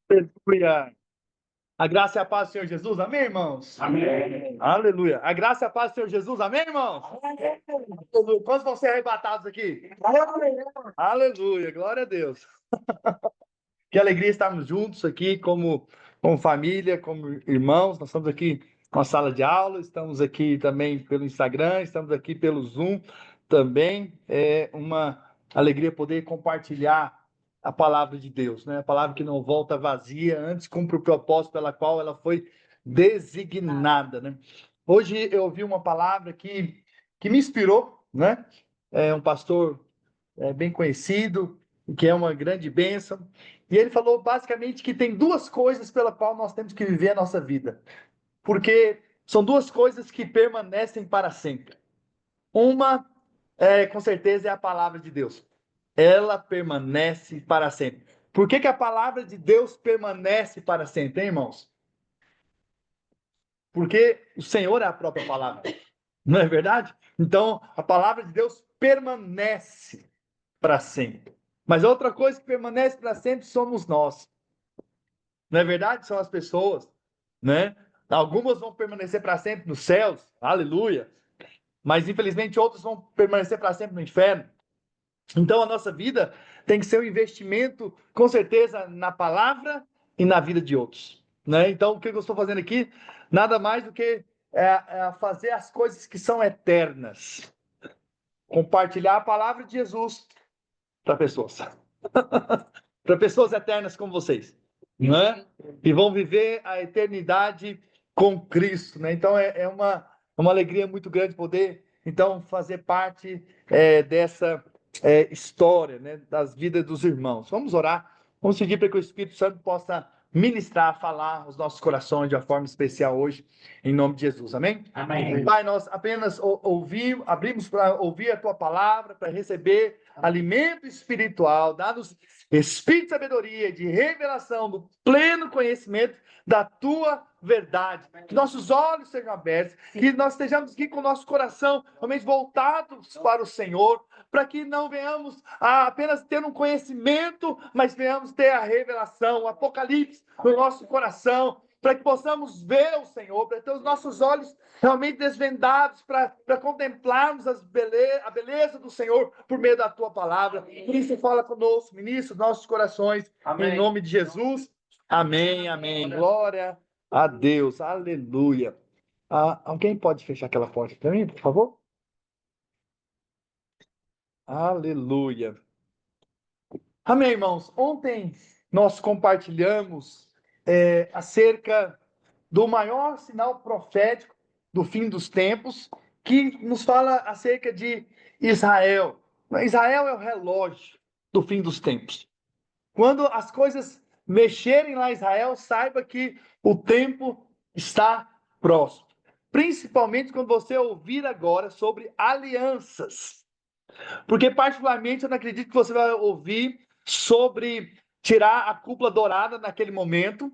Aleluia. A graça e a paz do Senhor Jesus, amém, irmãos? Amém. Aleluia. A graça e a paz do Senhor Jesus, amém, irmãos? Aleluia. Quantos vão ser arrebatados aqui? Aleluia, glória a Deus. Que alegria estarmos juntos aqui como família, como irmãos. Nós estamos aqui na sala de aula, estamos aqui também pelo Instagram, estamos aqui pelo Zoom também. É uma alegria poder compartilhar a palavra de Deus, né? A palavra que não volta vazia, antes cumpre o propósito pela qual ela foi designada, né? Hoje eu ouvi uma palavra que me inspirou, né? É um pastor bem conhecido, que é uma grande bênção. E ele falou basicamente que tem duas coisas pela qual nós temos que viver a nossa vida. Porque são duas coisas que permanecem para sempre. Uma, com certeza, é a palavra de Deus. Ela permanece para sempre. Por que a palavra de Deus permanece para sempre, hein, irmãos? Porque o Senhor é a própria palavra. Não é verdade? Então, a palavra de Deus permanece para sempre. Mas outra coisa que permanece para sempre somos nós. Não é verdade? São as pessoas, né? Algumas vão permanecer para sempre nos céus, aleluia. Mas infelizmente outras vão permanecer para sempre no inferno. Então a nossa vida tem que ser um investimento, com certeza, na palavra e na vida de outros, né? Então o que eu estou fazendo aqui? Nada mais do que fazer as coisas que são eternas. Compartilhar a palavra de Jesus para pessoas. Para pessoas eternas como vocês, né? E vão viver a eternidade com Cristo, né? Então é uma alegria muito grande poder então fazer parte dessa história, né? Das vidas dos irmãos. Vamos orar, vamos pedir para que o Espírito Santo possa ministrar, falar os nossos corações de uma forma especial hoje, em nome de Jesus, amém? Amém. Pai, nós apenas abrimos para ouvir a tua palavra, para receber alimento espiritual, dá-nos espírito de sabedoria, de revelação, do pleno conhecimento da tua verdade. Que nossos olhos sejam abertos, que nós estejamos aqui com o nosso coração realmente voltados para o Senhor, para que não venhamos a apenas ter um conhecimento, mas venhamos ter a revelação, o apocalipse no nosso coração, para que possamos ver o Senhor, para ter os nossos olhos realmente desvendados, para contemplarmos a beleza do Senhor por meio da tua palavra. Por isso, fala conosco, ministra os nossos corações, Amém. em nome de Jesus. Amém, amém. Glória a Deus, aleluia. Alguém pode fechar aquela porta para mim, por favor? Aleluia. Amém, irmãos. Ontem nós compartilhamos acerca do maior sinal profético do fim dos tempos, que nos fala acerca de Israel. Israel é o relógio do fim dos tempos. Quando as coisas mexerem lá em Israel, saiba que o tempo está próximo. Principalmente quando você ouvir agora sobre alianças. Porque, particularmente, eu não acredito que você vai ouvir sobre tirar a cúpula dourada naquele momento,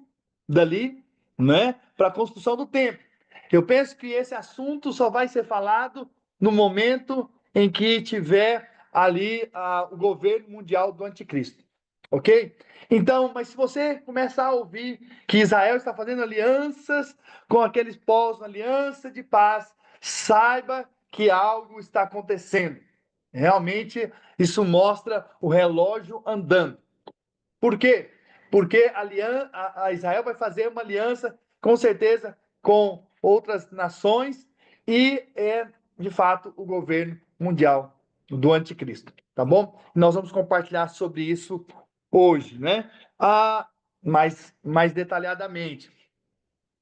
dali, né, para a construção do templo. Eu penso que esse assunto só vai ser falado no momento em que tiver ali o governo mundial do anticristo. Ok? Então, mas se você começar a ouvir que Israel está fazendo alianças com aqueles povos, aliança de paz, saiba que algo está acontecendo. Realmente, isso mostra o relógio andando. Por quê? Porque a Israel vai fazer uma aliança, com certeza, com outras nações e é, de fato, o governo mundial do anticristo. Tá bom? Nós vamos compartilhar sobre isso hoje, né? Mais detalhadamente.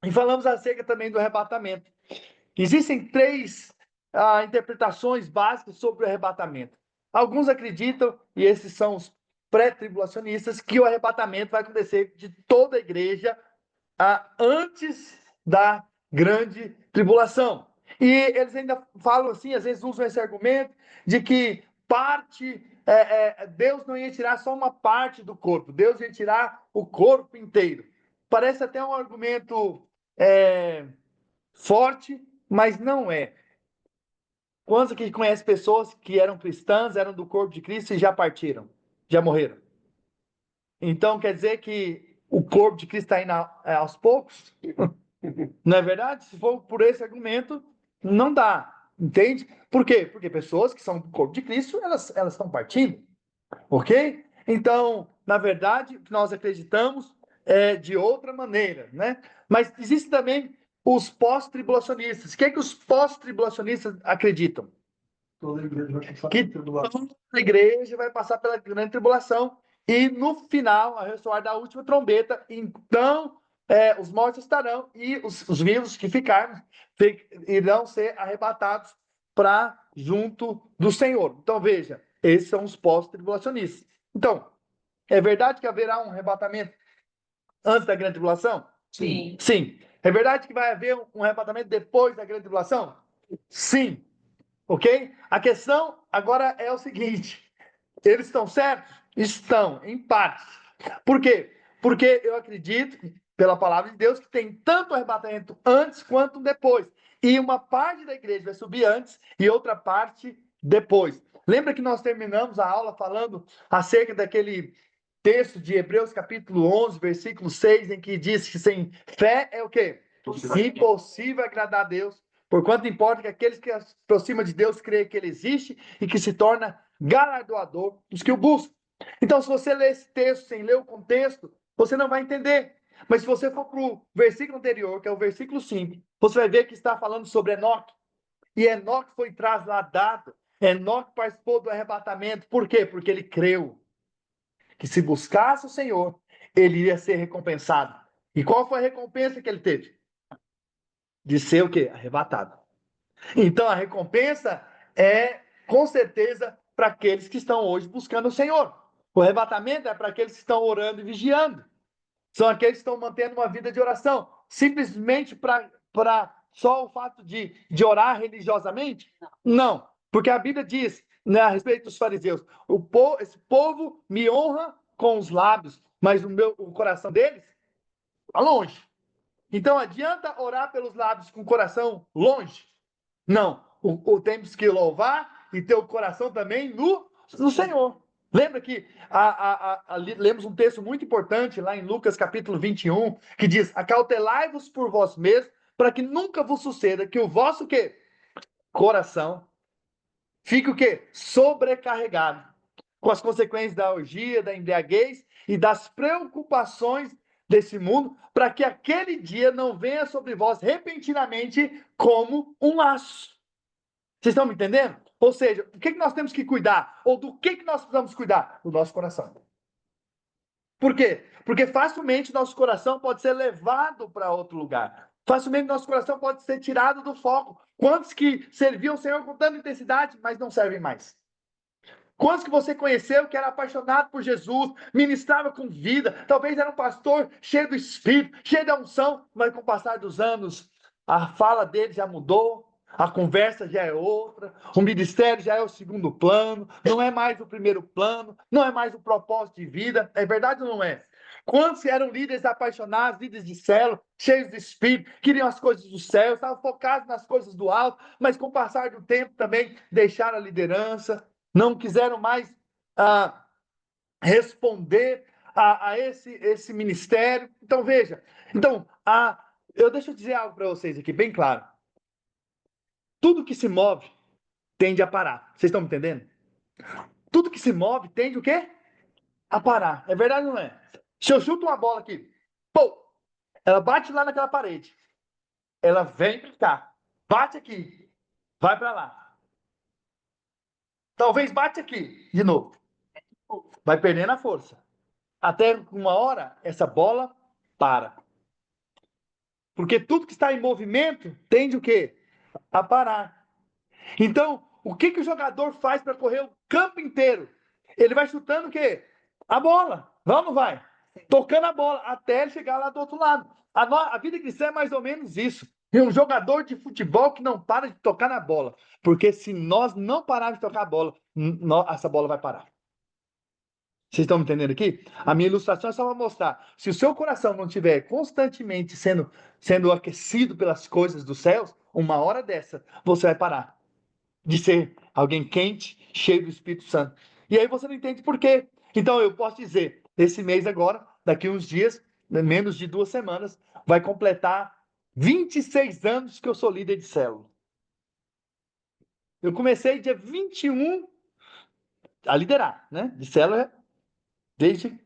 E falamos acerca também do arrebatamento. Existem três interpretações básicas sobre o arrebatamento. Alguns acreditam, e esses são os pré-tribulacionistas, que o arrebatamento vai acontecer de toda a igreja antes da grande tribulação. E eles ainda falam assim, às vezes usam esse argumento, de que Deus não ia tirar só uma parte do corpo, Deus ia tirar o corpo inteiro. Parece até um argumento forte, mas não é. Quantos aqui conhecem pessoas que eram cristãs, eram do corpo de Cristo e já partiram? Já morreram? Então quer dizer que o corpo de Cristo está indo aos poucos? Não é verdade? Se for por esse argumento, não dá. Entende? Por quê? Porque pessoas que são do corpo de Cristo, elas estão partindo. Ok? Então, na verdade, o que nós acreditamos é de outra maneira, né? Mas existem também os pós-tribulacionistas. O que é que os pós-tribulacionistas acreditam? Que toda a igreja vai passar pela grande tribulação e no final, a ressoar da última trombeta, então os mortos estarão e os vivos que ficarem irão ser arrebatados para junto do Senhor. Então veja, esses são os pós-tribulacionistas. Então, é verdade que haverá um arrebatamento antes da grande tribulação? Sim. Sim. É verdade que vai haver um arrebatamento depois da grande tribulação? Sim. Ok? A questão agora é o seguinte: eles estão certos? Estão, em parte. Por quê? Porque eu acredito, pela palavra de Deus, que tem tanto arrebatamento antes quanto depois. E uma parte da igreja vai subir antes e outra parte depois. Lembra que nós terminamos a aula falando acerca daquele texto de Hebreus capítulo 11, versículo 6, em que diz que sem fé é o quê? Impossível agradar a Deus. Porquanto importa que aqueles que se aproximam de Deus creem que Ele existe e que se torna galardoador dos que o buscam. Então, se você ler esse texto sem ler o contexto, você não vai entender. Mas se você for para o versículo anterior, que é o versículo 5, você vai ver que está falando sobre Enoque. E Enoque foi trasladado. Enoque participou do arrebatamento. Por quê? Porque ele creu que se buscasse o Senhor, ele iria ser recompensado. E qual foi a recompensa que ele teve? De ser o quê? Arrebatado. Então a recompensa é, com certeza, para aqueles que estão hoje buscando o Senhor. O arrebatamento é para aqueles que estão orando e vigiando. São aqueles que estão mantendo uma vida de oração. Simplesmente para só o fato de orar religiosamente? Não. Porque a Bíblia diz, né, a respeito dos fariseus, esse povo me honra com os lábios, mas o coração deles está longe. Então adianta orar pelos lábios com o coração longe? Não. Temos que louvar e ter o coração também no Senhor. Lembra que lemos um texto muito importante lá em Lucas capítulo 21, que diz: acautelai-vos por vós mesmos, para que nunca vos suceda que o vosso quê? Coração fique o quê? Sobrecarregado, com as consequências da orgia, da embriaguez e das preocupações desse mundo, para que aquele dia não venha sobre vós repentinamente como um laço. Vocês estão me entendendo? Ou seja, o que nós temos que cuidar? Ou do que nós precisamos cuidar? Do nosso coração. Por quê? Porque facilmente nosso coração pode ser levado para outro lugar. Facilmente nosso coração pode ser tirado do foco. Quantos que serviam o Senhor com tanta intensidade, mas não servem mais? Quantos que você conheceu que era apaixonado por Jesus, ministrava com vida, talvez era um pastor cheio do Espírito, cheio da unção, mas com o passar dos anos, a fala dele já mudou, a conversa já é outra, o ministério já é o segundo plano, não é mais o primeiro plano, não é mais o propósito de vida, é verdade ou não é? Quantos eram líderes apaixonados, líderes de célula, cheios de Espírito, queriam as coisas do céu, estavam focados nas coisas do alto, mas com o passar do tempo também deixaram a liderança, não quiseram mais responder a esse ministério. Então, veja. Então, deixa eu dizer algo para vocês aqui, bem claro. Tudo que se move tende a parar. Vocês estão me entendendo? Tudo que se move tende o quê? A parar. É verdade ou não é? Se eu chuto uma bola aqui, pô, ela bate lá naquela parede. Ela vem para cá. Bate aqui. Vai para lá. Talvez bate aqui de novo. Vai perdendo a força. Até uma hora, essa bola para. Porque tudo que está em movimento tende o quê? A parar. Então, o que o jogador faz para correr o campo inteiro? Ele vai chutando o quê? A bola. Vai ou não vai? Tocando a bola até ele chegar lá do outro lado. A vida cristã é mais ou menos isso. E um jogador de futebol que não para de tocar na bola. Porque se nós não pararmos de tocar a bola, essa bola vai parar. Vocês estão me entendendo aqui? A minha ilustração é só para mostrar. Se o seu coração não estiver constantemente sendo aquecido pelas coisas dos céus, uma hora dessa você vai parar de ser alguém quente, cheio do Espírito Santo. E aí você não entende por quê. Então eu posso dizer, esse mês agora, daqui uns dias, menos de 2 semanas, vai completar 26 anos que eu sou líder de célula. Eu comecei dia 21 a liderar, né? De célula desde,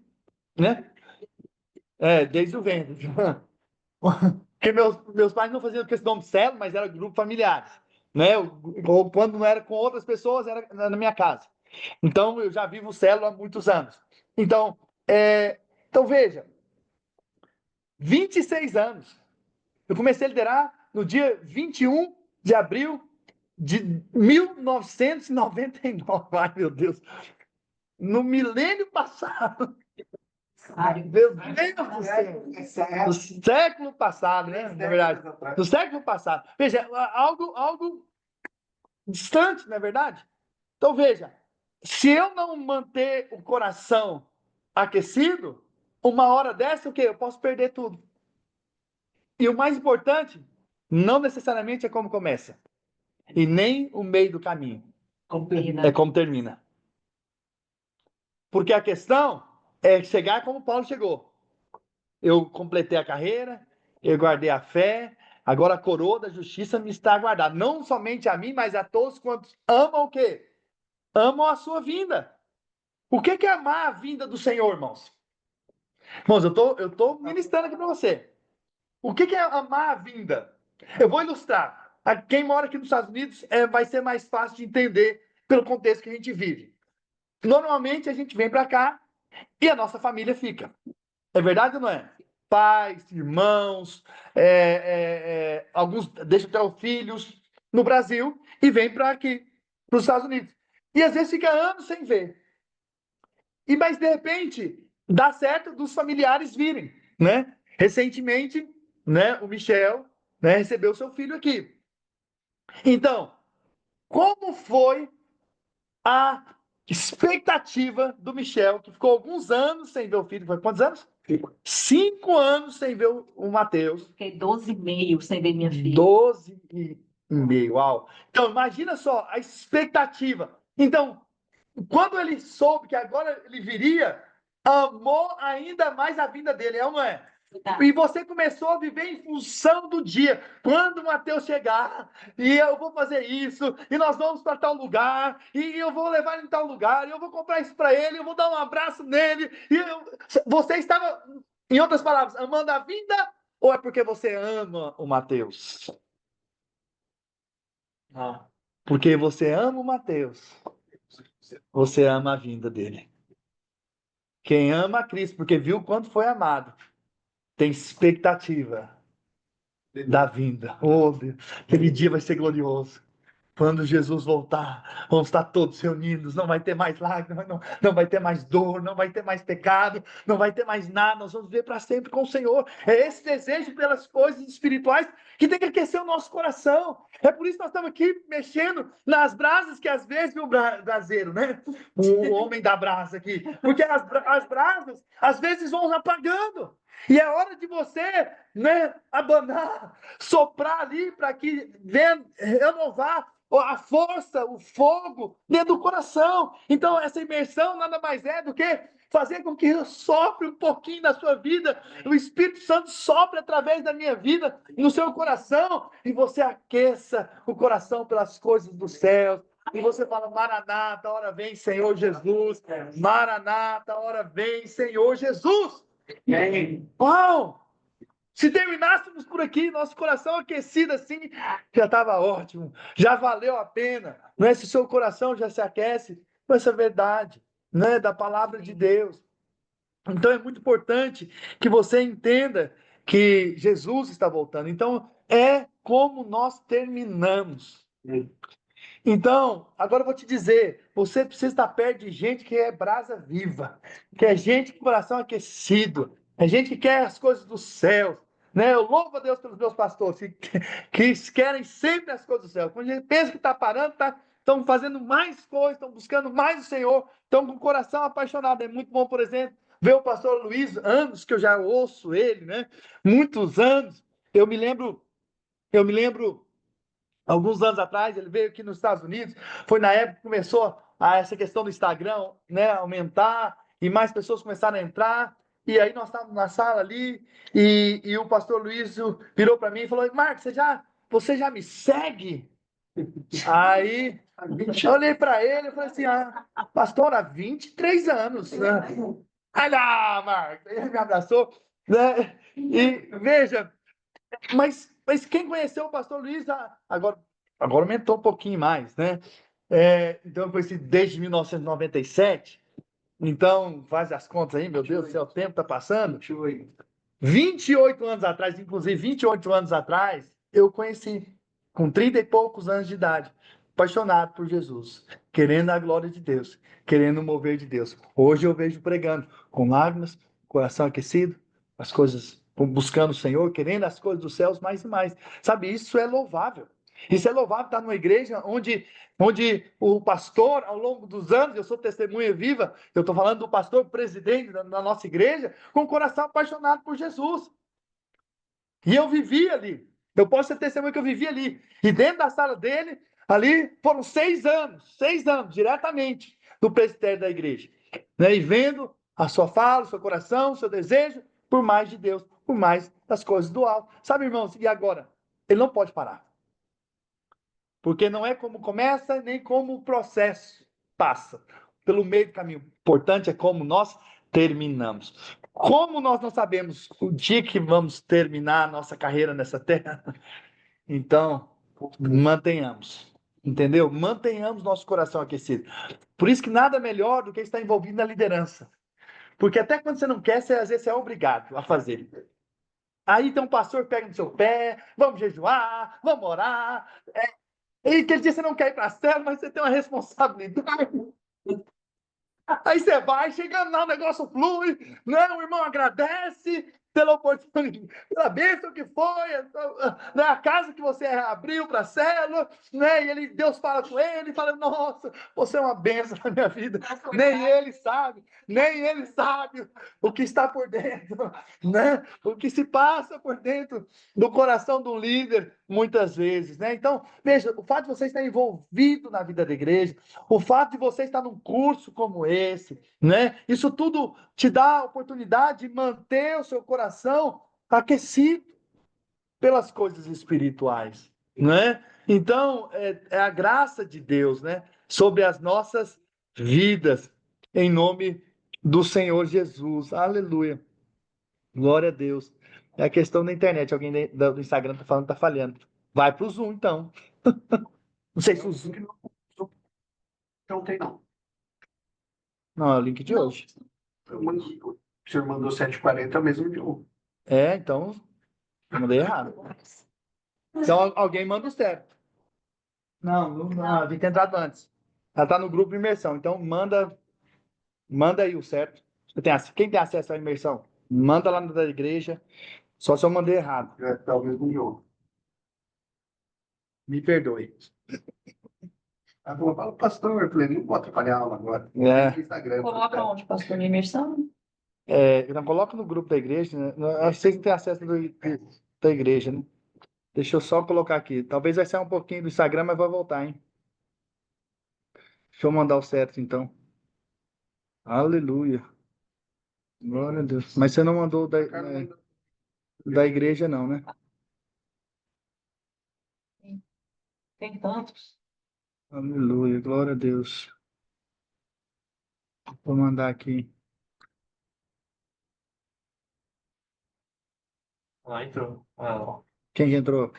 né? Desde o ventre. Porque meus pais não faziam questão de célula, mas era grupo familiares, né? Ou quando não era com outras pessoas, era na minha casa. Então, eu já vivo célula há muitos anos. Então, então veja, 26 anos. Eu comecei a liderar no dia 21 de abril de 1999. Ai, meu Deus. No milênio passado. Ai, meu Deus do céu. No século passado, né? Na verdade. No século passado. Veja, algo distante, não é verdade? Então, veja, se eu não manter o coração aquecido, uma hora dessa, o quê? Eu posso perder tudo. E o mais importante, não necessariamente é como começa, e nem o meio do caminho. É como termina. Porque a questão é chegar como Paulo chegou. Eu completei a carreira, eu guardei a fé, agora a coroa da justiça me está aguardada. Não somente a mim, mas a todos quantos amam o quê? Amam a sua vinda. O que é amar a vinda do Senhor, irmãos? Irmãos, eu tô ministrando aqui para você. O que é amar a vinda? Eu vou ilustrar. Quem mora aqui nos Estados Unidos vai ser mais fácil de entender pelo contexto que a gente vive. Normalmente a gente vem para cá e a nossa família fica. É verdade ou não é? Pais, irmãos, alguns deixam até os filhos no Brasil e vêm para aqui, para os Estados Unidos. E às vezes fica anos sem ver. Mas de repente dá certo dos familiares virem, né? Recentemente, né, o Michel, né, recebeu seu filho aqui. Então, como foi a expectativa do Michel, que ficou alguns anos sem ver o filho? Foi quantos anos? 5 anos sem ver o Matheus. Fiquei 12 e meio sem ver minha filha. 12 e meio, uau. Então, imagina só a expectativa. Então, quando ele soube que agora ele viria, amou ainda mais a vinda dele, é ou não é? Tá. E você começou a viver em função do dia. Quando o Mateus chegar, e eu vou fazer isso, e nós vamos para tal lugar, e eu vou levar ele em tal lugar, e eu vou comprar isso para ele, eu vou dar um abraço nele. Você estava, em outras palavras, amando a vinda, ou é porque você ama o Mateus? Ah. Porque você ama o Mateus, você ama a vinda dele. Quem ama a Cristo, porque viu o quanto foi amado, tem expectativa da vinda. Oh, Deus, aquele dia vai ser glorioso. Quando Jesus voltar, vamos estar todos reunidos, não vai ter mais lágrimas, não vai ter mais dor, não vai ter mais pecado, não vai ter mais nada, nós vamos viver para sempre com o Senhor. É esse desejo pelas coisas espirituais que tem que aquecer o nosso coração. É por isso que nós estamos aqui mexendo nas brasas que às vezes o braseiro, né? O homem da brasa aqui. Porque as brasas às vezes vão apagando. E é hora de você, né, abanar, soprar ali para que venha renovar a força, o fogo dentro do coração. Então, essa imersão nada mais é do que fazer com que eu sopre um pouquinho da sua vida, o Espírito Santo sopre através da minha vida, no seu coração, e você aqueça o coração pelas coisas do céu. E você fala, Maranata, hora vem, Senhor Jesus. Maranata, hora vem, Senhor Jesus. Uau! Se terminássemos por aqui, nosso coração aquecido assim, já estava ótimo, já valeu a pena. Não é? Se o seu coração já se aquece com essa verdade, né, da palavra de Deus. Então é muito importante que você entenda que Jesus está voltando. Então é como nós terminamos. Então, agora eu vou te dizer, você precisa estar perto de gente que é brasa viva, que é gente com coração aquecido, é gente que quer as coisas do céu, né? Eu louvo a Deus pelos meus pastores, que querem sempre as coisas do céu. Quando a gente pensa que está parando, estão fazendo mais coisas, estão buscando mais o Senhor, estão com o coração apaixonado. É muito bom, por exemplo, ver o pastor Luiz, anos que eu já ouço ele, né? Muitos anos. Eu me lembro alguns anos atrás, ele veio aqui nos Estados Unidos, foi na época que começou essa questão do Instagram, né, aumentar, e mais pessoas começaram a entrar, e aí nós estávamos na sala ali, e o pastor Luiz virou para mim e falou: Marcos, você já me segue? Aí eu olhei para ele e falei assim: pastor, há 23 anos, né? Aí, Marcos, ele me abraçou, né? E veja, mas quem conheceu o pastor Luiz, agora aumentou um pouquinho mais, né? Então eu conheci desde 1997. Então, faz as contas aí, meu Deus do céu, o tempo está passando. 28 anos atrás, inclusive 28 anos atrás, eu conheci, com 30 e poucos anos de idade, apaixonado por Jesus, querendo a glória de Deus, querendo o mover de Deus. Hoje eu vejo pregando com lágrimas, coração aquecido, as coisas, buscando o Senhor, querendo as coisas dos céus mais e mais. Sabe, isso é louvável. Isso é louvável estar numa igreja onde o pastor, ao longo dos anos, eu sou testemunha viva, eu estou falando do pastor presidente da nossa igreja, com o coração apaixonado por Jesus. E eu vivi ali. Eu posso ser testemunha que eu vivi ali. E dentro da sala dele, ali foram 6 anos, diretamente, do presbitério da igreja. Né? E vendo a sua fala, o seu coração, o seu desejo, por mais de Deus, por mais das coisas do alto. Sabe, irmãos, e agora? Ele não pode parar. Porque não é como começa, nem como o processo passa. Pelo meio do caminho. O importante é como nós terminamos. Como nós não sabemos o dia que vamos terminar a nossa carreira nessa terra, então mantenhamos. Entendeu? Mantenhamos nosso coração aquecido. Por isso que nada melhor do que estar envolvido na liderança. Porque até quando você não quer, às vezes você é obrigado a fazer. Aí tem um pastor que pega no seu pé, vamos jejuar, vamos orar. E aquele dia você não quer ir para a célula, mas você tem uma responsabilidade. Aí você vai, chegando lá, o negócio flui, né? O irmão agradece pela oportunidade, pela bênção que foi, né? A casa que você abriu para a célula, né? E Deus fala com ele, fala: nossa, você é uma bênção na minha vida. Nem ele sabe o que está por dentro, né? O que se passa por dentro do coração do líder, muitas vezes, né? Então, veja, o fato de você estar envolvido na vida da igreja, o fato de você estar num curso como esse, né? Isso tudo te dá a oportunidade de manter o seu coração aquecido pelas coisas espirituais, né? Então, é a graça de Deus, né? Sobre as nossas vidas, em nome do Senhor Jesus. Aleluia. Glória a Deus. É a questão da internet. Alguém do Instagram tá falando que tá falhando. Vai pro Zoom, então. Não sei se o Zoom. Não tem, não. Não, é o link de hoje. O senhor mandou 7h40, é o mesmo de ontem. Então, eu mandei errado. Então, alguém manda o certo. Não, tem que ter entrado antes. Ela tá no grupo de imersão, então manda aí o certo. Quem tem acesso à imersão? Manda lá na da igreja. Só se eu mandei errado. É o mesmo de ontem. Me perdoe. Ela falou: fala, pastor. Eu falei: não vou atrapalhar a aula agora. Instagram. Coloca onde, pastor, na imersão? Então coloca no grupo da igreja, né? Acho que vocês não têm acesso da igreja, né? Deixa eu só colocar aqui. Talvez vai sair um pouquinho do Instagram, mas vai voltar, hein? Deixa eu mandar o certo, então. Aleluia. Glória a Deus. Mas você não mandou da igreja, não, né? Tem tantos. Aleluia. Glória a Deus. Vou mandar aqui. Entrou. Quem que entrou?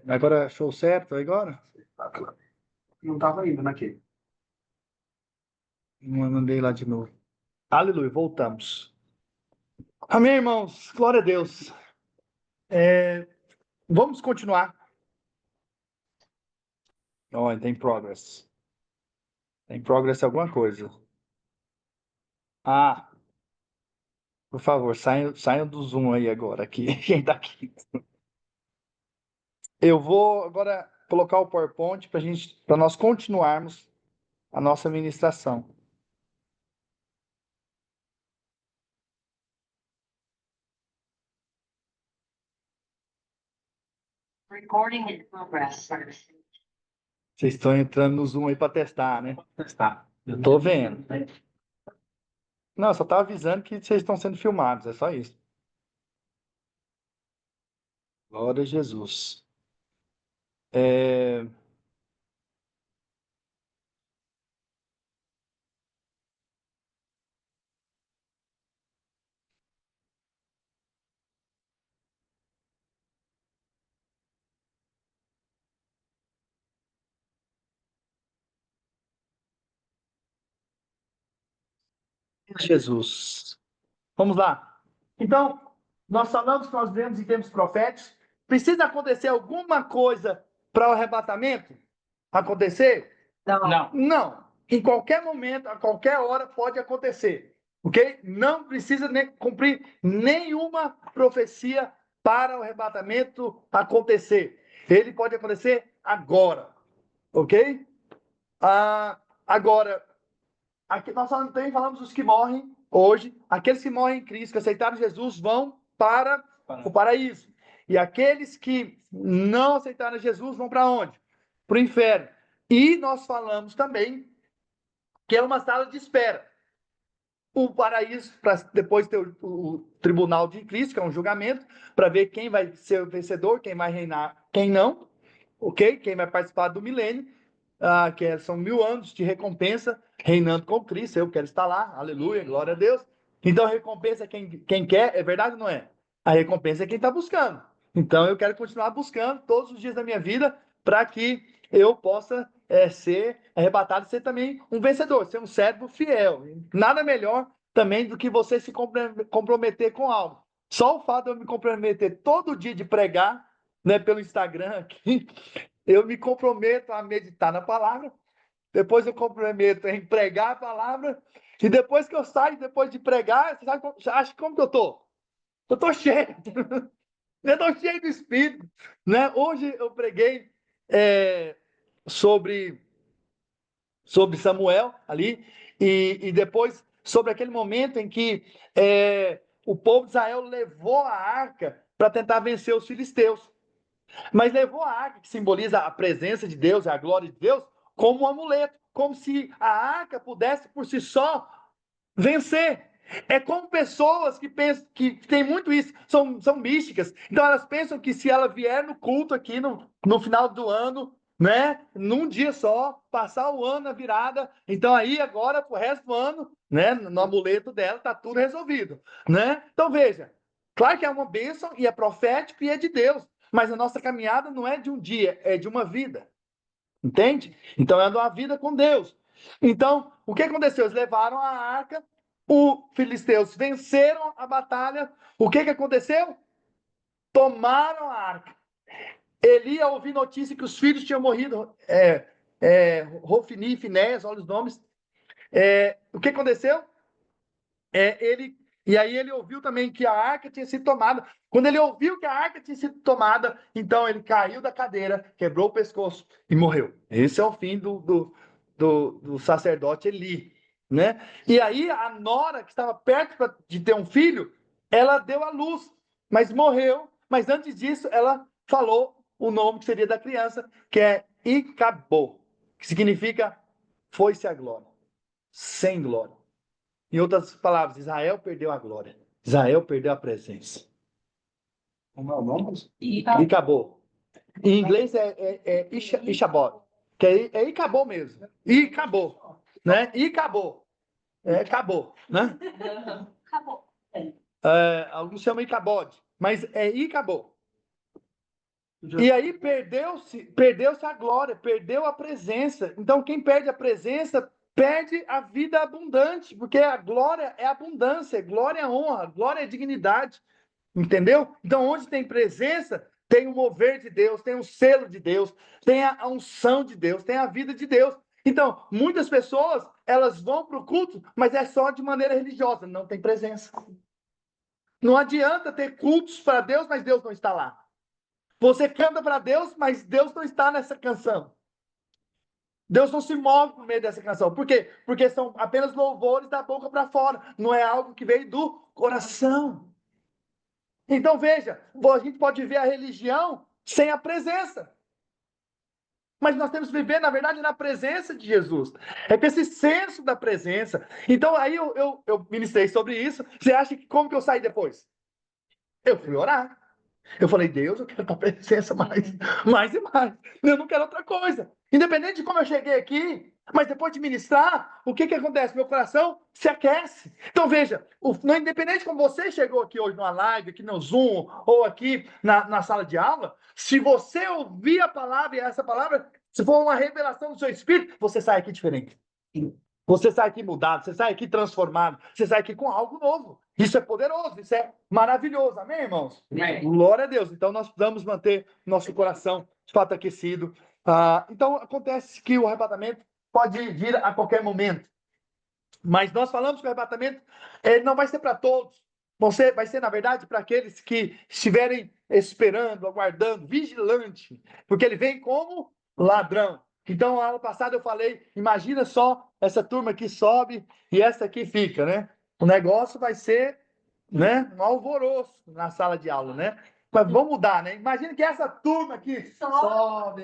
Agora achou certo agora? Não estava indo naquele. Mandei lá de novo. Aleluia. Voltamos. Amém, irmãos. Glória a Deus. Vamos continuar. Tem progress. Tem progress alguma coisa. Por favor, saiam do Zoom aí agora. Aqui. Quem tá aqui? Eu vou agora colocar o PowerPoint para nós continuarmos a nossa ministração. Recording in progress. Vocês estão entrando no Zoom aí para testar, né? Testar. Eu tô vendo. Não, só tá avisando que vocês estão sendo filmados, é só isso. Glória a Jesus. É... Jesus. Vamos lá. Então, nós falamos que nós vemos em termos proféticos. Precisa acontecer alguma coisa para o arrebatamento acontecer? Não. Não. Em qualquer momento, a qualquer hora, pode acontecer. Ok? Não precisa cumprir nenhuma profecia para o arrebatamento acontecer. Ele pode acontecer agora. Ok? Agora, aqui nós também falamos dos que morrem hoje. Aqueles que morrem em Cristo, que aceitaram Jesus, vão para o paraíso. E aqueles que não aceitaram Jesus vão para onde? Para o inferno. E nós falamos também que é uma sala de espera. O paraíso, para depois ter o tribunal de Cristo, que é um julgamento, para ver quem vai ser o vencedor, quem vai reinar, quem não, ok? Quem vai participar do milênio, são 1000 anos de recompensa, reinando com Cristo. Eu quero estar lá, aleluia, glória a Deus. Então a recompensa é quem quer, é verdade ou não é? A recompensa é quem está buscando. Então eu quero continuar buscando todos os dias da minha vida para que eu possa ser arrebatado e ser também um vencedor, ser um servo fiel. Nada melhor também do que você se comprometer com algo. Só o fato de eu me comprometer todo dia de pregar, né, pelo Instagram aqui, eu me comprometo a meditar na palavra, depois eu comprometo em pregar a palavra, e depois que eu saio, depois de pregar, você sabe, acha como que eu tô? Eu tô cheio, eu tô cheio do Espírito, né? Hoje eu preguei sobre Samuel ali, e depois sobre aquele momento em que o povo de Israel levou a arca para tentar vencer os filisteus. Mas levou a arca, que simboliza a presença de Deus, a glória de Deus, como um amuleto, como se a arca pudesse por si só vencer. É como pessoas que pensam, que tem muito isso, são místicas. Então elas pensam que se ela vier no culto aqui no final do ano, né, num dia só, passar o ano na virada, então aí agora pro resto do ano, né, no amuleto dela tá tudo resolvido, né? Então veja, claro que é uma bênção e é profético e é de Deus, mas a nossa caminhada não é de um dia, é de uma vida. Entende? Então é de uma vida com Deus. Então, o que aconteceu? Eles levaram a arca, os filisteus venceram a batalha. O que aconteceu? Tomaram a arca. Eli ia ouvir notícia que os filhos tinham morrido. Rofini e Finéias, olha os nomes. O que aconteceu? E aí ele ouviu também que a arca tinha sido tomada. Quando ele ouviu que a arca tinha sido tomada, então ele caiu da cadeira, quebrou o pescoço e morreu. Esse é o fim do sacerdote Eli, né? E aí a nora, que estava perto de ter um filho, ela deu à luz, mas morreu. Mas antes disso, ela falou o nome que seria da criança, que é Icabô, que significa foi-se a glória, sem glória. Em outras palavras, Israel perdeu a glória. Israel perdeu a presença. Como é o nome? E acabou. Em inglês é Ichabod, que é acabou mesmo. E acabou. Né? E acabou. Acabou. Né? Acabou. Alguns chamam Icabod, mas é acabou. E aí perdeu-se a glória, perdeu a presença. Então, quem perde a presença perde a vida abundante, porque a glória é abundância, glória é honra, glória é dignidade. Entendeu? Então, onde tem presença, tem o mover de Deus, tem o selo de Deus, tem a unção de Deus, tem a vida de Deus. Então, muitas pessoas, elas vão para o culto, mas é só de maneira religiosa, não tem presença. Não adianta ter cultos para Deus, mas Deus não está lá. Você canta para Deus, mas Deus não está nessa canção. Deus não se move por meio dessa canção. Por quê? Porque são apenas louvores da boca para fora. Não é algo que veio do coração. Então veja, a gente pode ver a religião sem a presença. mas nós temos que viver, na verdade, na presença de Jesus. É com esse senso da presença. Então, aí eu ministrei sobre isso. Você acha que como que eu saí depois? Eu fui orar. Eu falei, Deus, eu quero tua presença mais e mais. Eu não quero outra coisa. Independente de como eu cheguei aqui, mas depois de ministrar, o que acontece? Meu coração se aquece. Então veja, independente de como você chegou aqui hoje numa live, aqui no Zoom, ou aqui na sala de aula, se você ouvir a palavra e essa palavra, se for uma revelação do seu espírito, você sai aqui diferente. Você sai aqui mudado, você sai aqui transformado, você sai aqui com algo novo. Isso é poderoso, isso é maravilhoso. Amém, irmãos? Amém. Glória a Deus. Então, nós precisamos manter nosso coração de fato aquecido. Então, acontece que o arrebatamento pode vir a qualquer momento. Mas nós falamos que o arrebatamento ele não vai ser para todos. Vai ser, na verdade, para aqueles que estiverem esperando, aguardando, vigilante. Porque ele vem como ladrão. Então, ano passado eu falei, imagina só essa turma que sobe e essa aqui fica, né? O negócio vai ser, né, um alvoroço na sala de aula, né? Mas vamos mudar, né? Imagina que essa turma aqui sobe.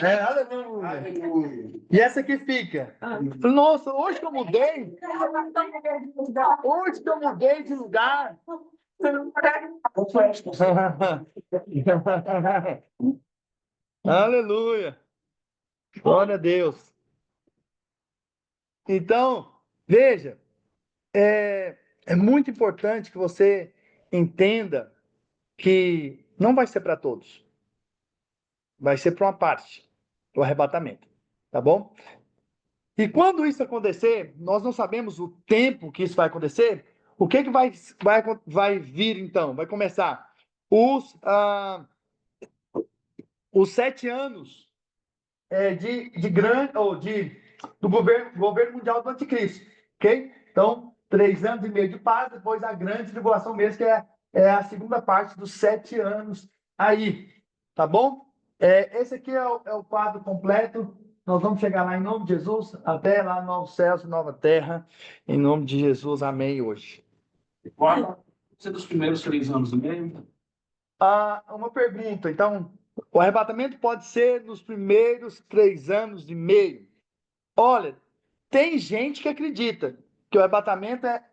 Aleluia. E essa aqui fica. Nossa, hoje que eu mudei. Hoje que eu mudei de lugar. Aleluia. Glória a Deus. Então, veja, é muito importante que você entenda que não vai ser para todos. Vai ser para uma parte do arrebatamento. Tá bom? E quando isso acontecer, nós não sabemos o tempo que isso vai acontecer. O que vai vir então? Vai começar os 7 anos do governo mundial do anticristo, ok? Então, 3 anos e meio de paz, depois a grande tribulação mesmo, que é a segunda parte dos 7 anos aí, tá bom? Esse aqui é o quadro completo. Nós vamos chegar lá em nome de Jesus, até lá novos céus e nova terra, em nome de Jesus, amém hoje. Pode ser dos primeiros 3 anos do meio? Uma pergunta, então, o arrebatamento pode ser nos primeiros 3 anos e meio. Olha, tem gente que acredita que o arrebatamento é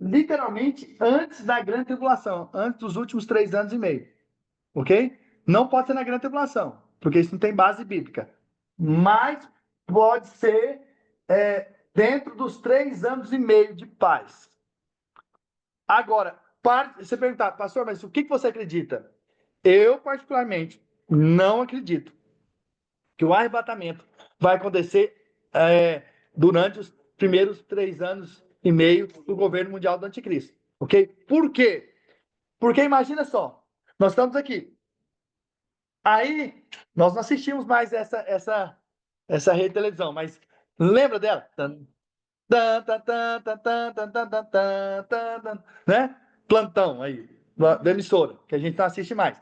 literalmente antes da grande tribulação, antes dos últimos 3 anos e meio, ok? Não pode ser na grande tribulação, porque isso não tem base bíblica. Mas pode ser dentro dos 3 anos e meio de paz. Agora, você perguntar, pastor, mas o que você acredita? Eu, particularmente, não acredito que o arrebatamento vai acontecer durante os primeiros 3 anos e meio do governo mundial do anticristo. Ok? Por quê? Porque imagina só, nós estamos aqui. Aí, nós não assistimos mais essa rede de televisão, mas lembra dela? Né? Plantão aí, da emissora, que a gente não assiste mais.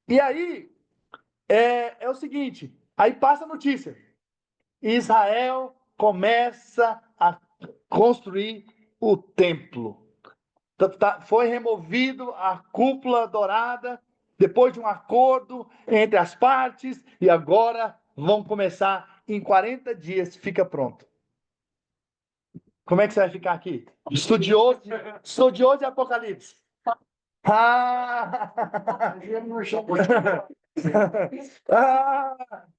E aí, é o seguinte, aí passa a notícia. Israel começa a construir o templo. Foi removido a cúpula dourada, depois de um acordo entre as partes, e agora vão começar, em 40 dias fica pronto. Como é que você vai ficar aqui? Estudioso de Apocalipse.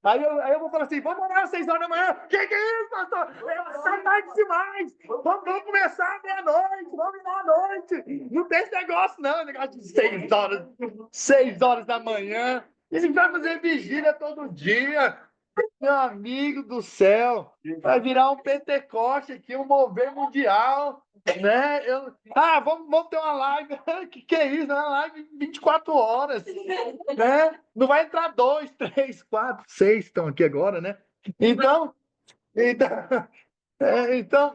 Aí eu vou falar assim, vamos orar às 6 horas da manhã. Que é isso, pastor? É tarde demais. Vamos começar à meia-noite. Vamos ir à noite. Não tem esse negócio, não. Negócio de 6 horas. 6 horas da manhã. E a gente vai fazer vigília todo dia. Meu amigo do céu. Vai virar um Pentecoste aqui, um mover mundial. Né? Vamos ter uma live. Que é isso? Uma live 24 horas. Né? Não vai entrar 2, 3, 4, 6 estão aqui agora, né? Então,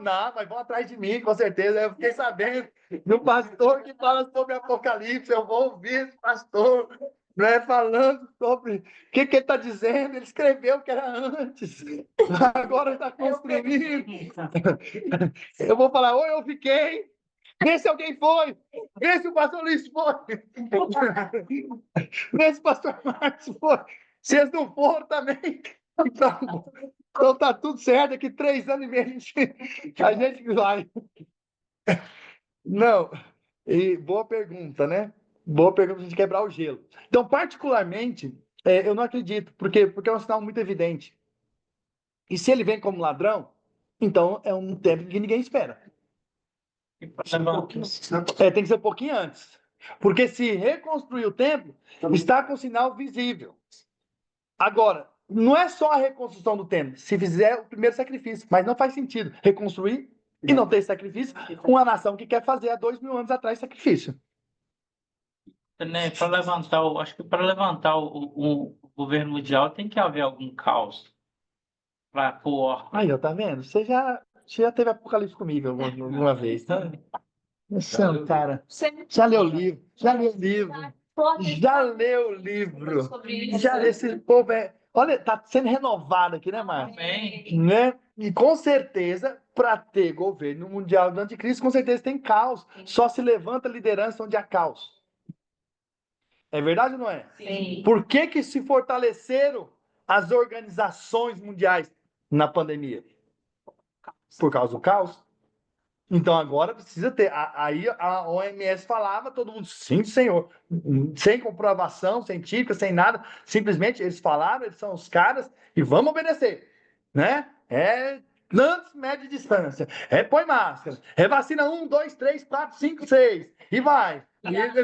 não, mas vão atrás de mim, com certeza. Eu fiquei sabendo do pastor que fala sobre Apocalipse. Eu vou ouvir esse pastor, né, falando sobre o que ele está dizendo. Ele escreveu que era antes, agora está construindo. Eu vou falar, oi, eu fiquei. Vê se alguém foi. Vê se o pastor Luiz foi. Vê se o pastor Marcos foi. Se eles não foram também, Então tá tudo certo, daqui 3 anos e meio a gente vai. Não, e boa pergunta, né? Boa pergunta de quebrar o gelo. Então, particularmente, eu não acredito, porque é um sinal muito evidente. E se ele vem como ladrão, então é um tempo que ninguém espera. Tem que ser um pouquinho antes. Porque se reconstruir o templo, está com sinal visível. Agora, não é só a reconstrução do templo. Se fizer o primeiro sacrifício, mas não faz sentido reconstruir e não ter sacrifício, uma nação que quer fazer há 2000 anos atrás sacrifício. Né, para levantar acho que para levantar o governo mundial tem que haver algum caos para pôr. Aí, tá vendo? Você já teve Apocalipse comigo alguma vez, tá? Você é um cara. Já leu o livro, já leu o livro. Já leu o livro. Já esse povo olha, tá sendo renovado aqui, né, Márcio? Né? E com certeza, para ter governo mundial do anticristo, com certeza tem caos. Só se levanta liderança onde há caos. É verdade ou não é? Sim. Por que se fortaleceram as organizações mundiais na pandemia? Por causa do caos. Então agora precisa ter. Aí a OMS falava, todo mundo, sim, senhor. Sem comprovação científica, sem nada. Simplesmente eles falaram, eles são os caras e vamos obedecer. Né? Tantos metros de distância. Põe máscara. Vacina 1, 2, 3, 4, 5, 6. E vai.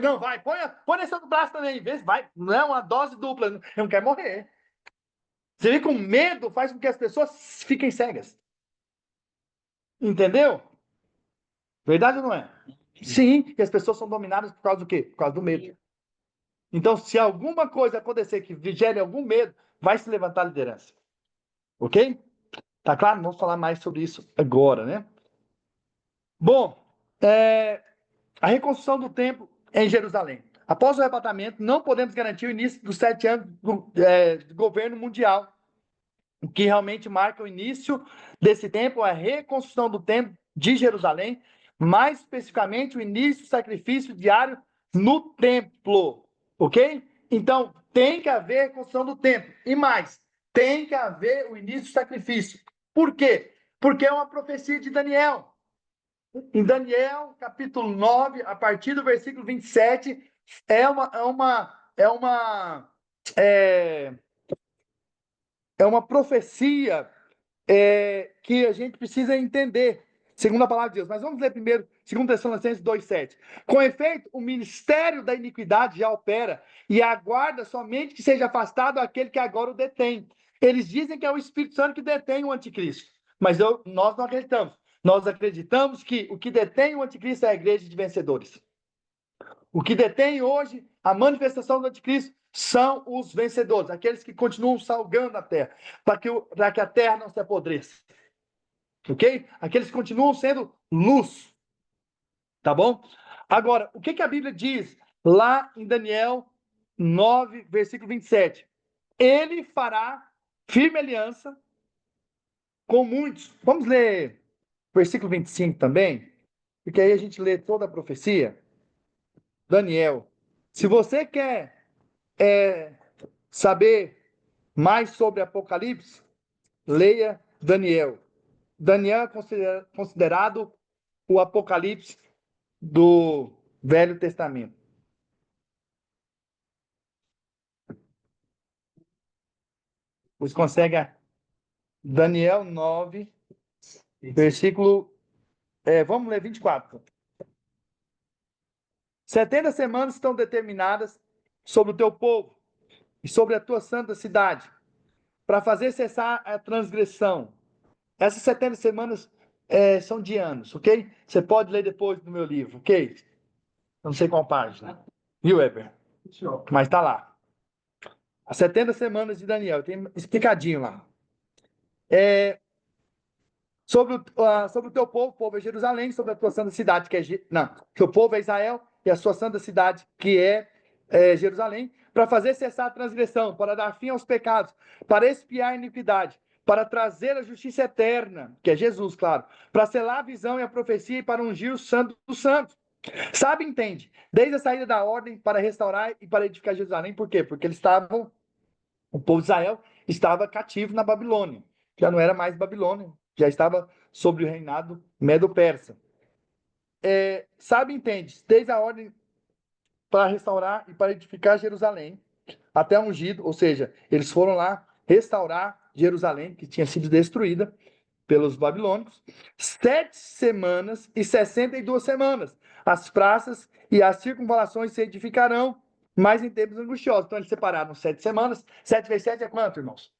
Não, vai. Põe nesse outro braço também. Vê se vai. Não é uma dose dupla. Eu não quero morrer. Você vê que o medo faz com que as pessoas fiquem cegas. Entendeu? Verdade ou não é? Sim, e as pessoas são dominadas por causa do quê? Por causa do medo. Então, se alguma coisa acontecer que gere algum medo, vai se levantar a liderança. Ok? Tá claro? Vamos falar mais sobre isso agora, né? Bom, a reconstrução do templo em Jerusalém. Após o arrebatamento, não podemos garantir o início dos 7 anos do governo mundial. O que realmente marca o início desse templo é a reconstrução do templo de Jerusalém, mais especificamente o início do sacrifício diário no templo, ok? Então, tem que haver reconstrução do templo. E mais, tem que haver o início do sacrifício. Por quê? Porque é uma profecia de Daniel. Em Daniel, capítulo 9, a partir do versículo 27, é uma profecia que a gente precisa entender, segundo a palavra de Deus. Mas vamos ler primeiro, 2 Tessalonicenses 2,7. Com efeito, o ministério da iniquidade já opera e aguarda somente que seja afastado aquele que agora o detém. Eles dizem que é o Espírito Santo que detém o anticristo, mas nós não acreditamos. Nós acreditamos que o que detém o anticristo é a igreja de vencedores. O que detém hoje a manifestação do anticristo são os vencedores, aqueles que continuam salgando a terra, para que a terra não se apodreça. Ok? Aqueles que continuam sendo luz. Tá bom? Agora, o que a Bíblia diz lá em Daniel 9, versículo 27? Ele fará firme aliança com muitos. Vamos ler versículo 25 também? Porque aí a gente lê toda a profecia. Daniel. Se você quer saber mais sobre Apocalipse, leia Daniel. Daniel é considerado o Apocalipse do Velho Testamento. Você consegue Daniel 9, versículo. Vamos ler 24. 70 semanas estão determinadas sobre o teu povo e sobre a tua santa cidade, para fazer cessar a transgressão. Essas 70 semanas são de anos, ok? Você pode ler depois no meu livro, ok? Eu não sei qual página. Viu, Weber? Mas está lá. As 70 semanas de Daniel, tem explicadinho lá. Sobre o teu povo é Jerusalém, sobre a tua santa cidade, que é... Não, teu povo é Israel e a sua santa cidade, que é Jerusalém, para fazer cessar a transgressão, para dar fim aos pecados, para expiar a iniquidade, para trazer a justiça eterna, que é Jesus, claro, para selar a visão e a profecia e para ungir o santo dos santos. Sabe, entende? Desde a saída da ordem para restaurar e para edificar Jerusalém, por quê? Porque eles estavam, o povo de Israel, estava cativo na Babilônia. Já não era mais Babilônia, já estava sob o reinado medo-persa. Sabe, entende, desde a ordem para restaurar e para edificar Jerusalém, até ungido, ou seja, eles foram lá restaurar Jerusalém, que tinha sido destruída pelos babilônicos, 7 semanas e 62 semanas. As praças e as circunvalações se edificarão, mas em tempos angustiosos. Então, eles separaram 7 semanas. 7 vezes 7 é quanto, irmãos?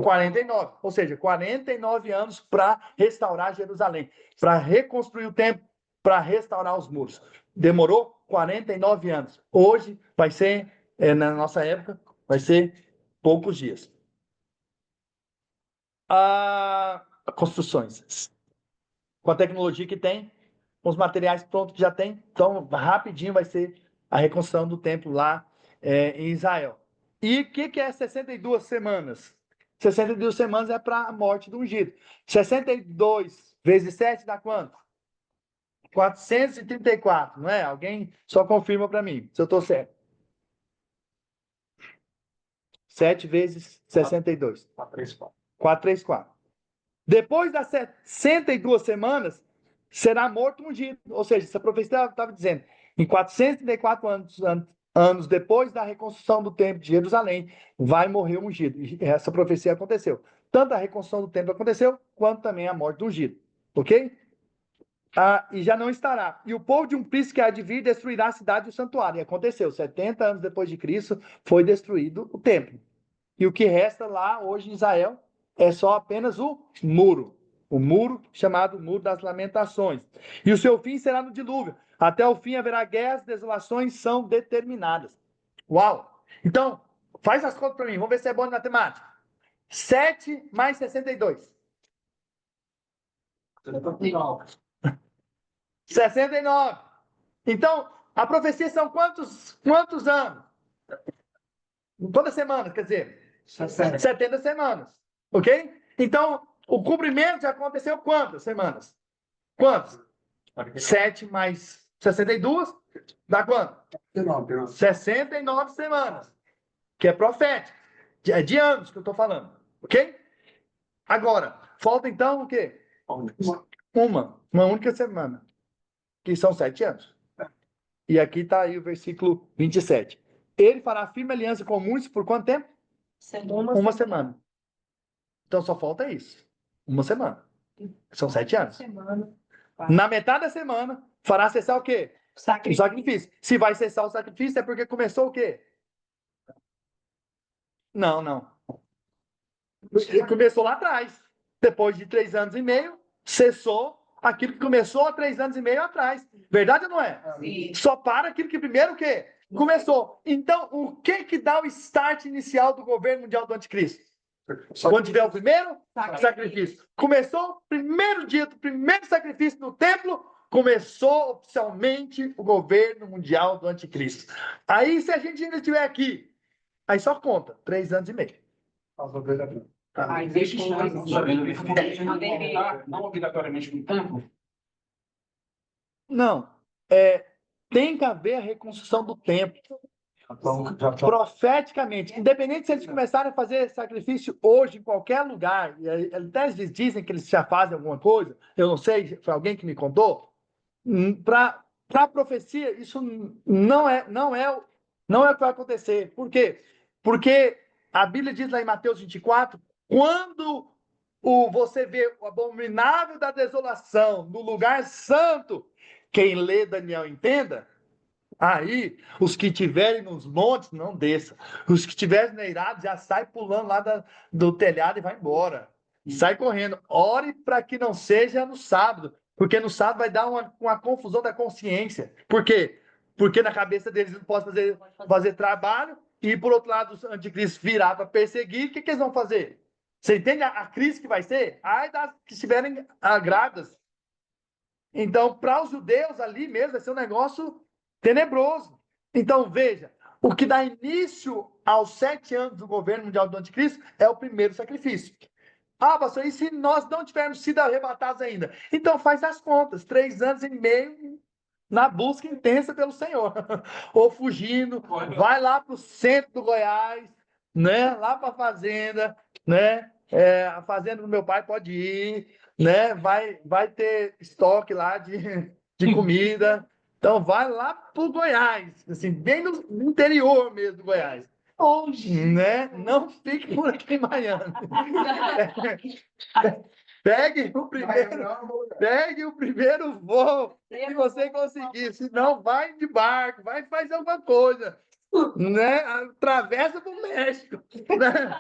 49. Ou seja, 49 anos para restaurar Jerusalém, para reconstruir o templo, para restaurar os muros. Demorou 49 anos. Hoje vai ser, na nossa época, vai ser poucos dias. Construções. Com a tecnologia que tem, com os materiais prontos que já tem, então rapidinho vai ser a reconstrução do templo lá em Israel. E o que é 62 semanas? 62 semanas é para a morte do ungido. 62 vezes 7 dá quanto? 434, não é? Alguém só confirma para mim, se eu estou certo. 7 vezes 62. 434. Depois das 62 semanas, será morto ungido. Ou seja, essa profecia estava dizendo, em 434 anos depois da reconstrução do templo de Jerusalém, vai morrer o ungido. E essa profecia aconteceu. Tanto a reconstrução do templo aconteceu, quanto também a morte do ungido. Ok? E já não estará. E o povo de um príncipe que há de vir destruirá a cidade e o santuário. E aconteceu. 70 anos depois de Cristo, foi destruído o templo. E o que resta lá hoje em Israel é só apenas o muro chamado Muro das Lamentações. E o seu fim será no dilúvio. Até o fim haverá guerras, desolações são determinadas. Uau! Então, faz as contas para mim, vamos ver se é bom de matemática. 7 mais 62. 69. Então, a profecia são quantos anos? Quantas semanas, quer dizer? 70 semanas. Ok? Então, o cumprimento já aconteceu quantas semanas? Quantas? 7 mais 62 dá quanto? 69 semanas. Que é profético. É de anos que eu estou falando. Ok? Agora, falta então o quê? Uma única semana. Que são 7 anos. E aqui está aí o versículo 27. Ele fará firme aliança com muitos por quanto tempo? Uma semana. Então só falta isso. Uma semana. São 7 anos. Na metade da semana, fará cessar o quê? O sacrifício. Se vai cessar o sacrifício, é porque começou o quê? Não. Começou lá atrás. Depois de 3 anos e meio, cessou aquilo que começou há 3 anos e meio atrás. Verdade ou não é? Sim. Só para aquilo que primeiro o quê? Começou. Então, o que dá o start inicial do governo mundial do anticristo? Quando tiver o primeiro sacrifício. Começou o primeiro dia do primeiro sacrifício no templo, começou oficialmente o governo mundial do anticristo. Aí, se a gente ainda estiver aqui, aí só conta 3 anos e meio. Não obrigatoriamente no tempo? Não. Tem que haver a reconstrução do templo. Profeticamente, independente se eles começarem a fazer sacrifício hoje em qualquer lugar, e até eles dizem que eles já fazem alguma coisa, eu não sei, foi alguém que me contou, para a profecia, isso não é o que vai acontecer. Por quê? Porque a Bíblia diz lá em Mateus 24, quando você vê o abominável da desolação no lugar santo, quem lê Daniel entenda, aí, os que estiverem nos montes, não desçam. Os que estiverem na eirada, já sai pulando lá do telhado e vai embora. Sai correndo. Ore para que não seja no sábado, porque no sábado vai dar uma confusão da consciência. Por quê? Porque na cabeça deles não podem fazer trabalho, e por outro lado, os anticristos virar para perseguir, o que eles vão fazer? Você entende a crise que vai ser? Ai das que estiverem grávidas. Então, para os judeus ali mesmo, vai ser um negócio tenebroso. Então, veja, o que dá início aos 7 anos do governo mundial do anticristo é o primeiro sacrifício. Pastor, e se nós não tivermos sido arrebatados ainda? Então, faz as contas, 3 anos e meio na busca intensa pelo Senhor. Ou fugindo, vai lá para o centro do Goiás, né? Lá para a fazenda, né? A fazenda do meu pai pode ir, né? Vai ter estoque lá de comida. Então vai lá pro Goiás, assim, bem no interior mesmo do Goiás. Longe. Né? Não fique por aqui em Miami. Pegue o primeiro voo que você conseguir. Se não, vai de barco, vai fazer alguma coisa. Né? Atravessa para o México. Né?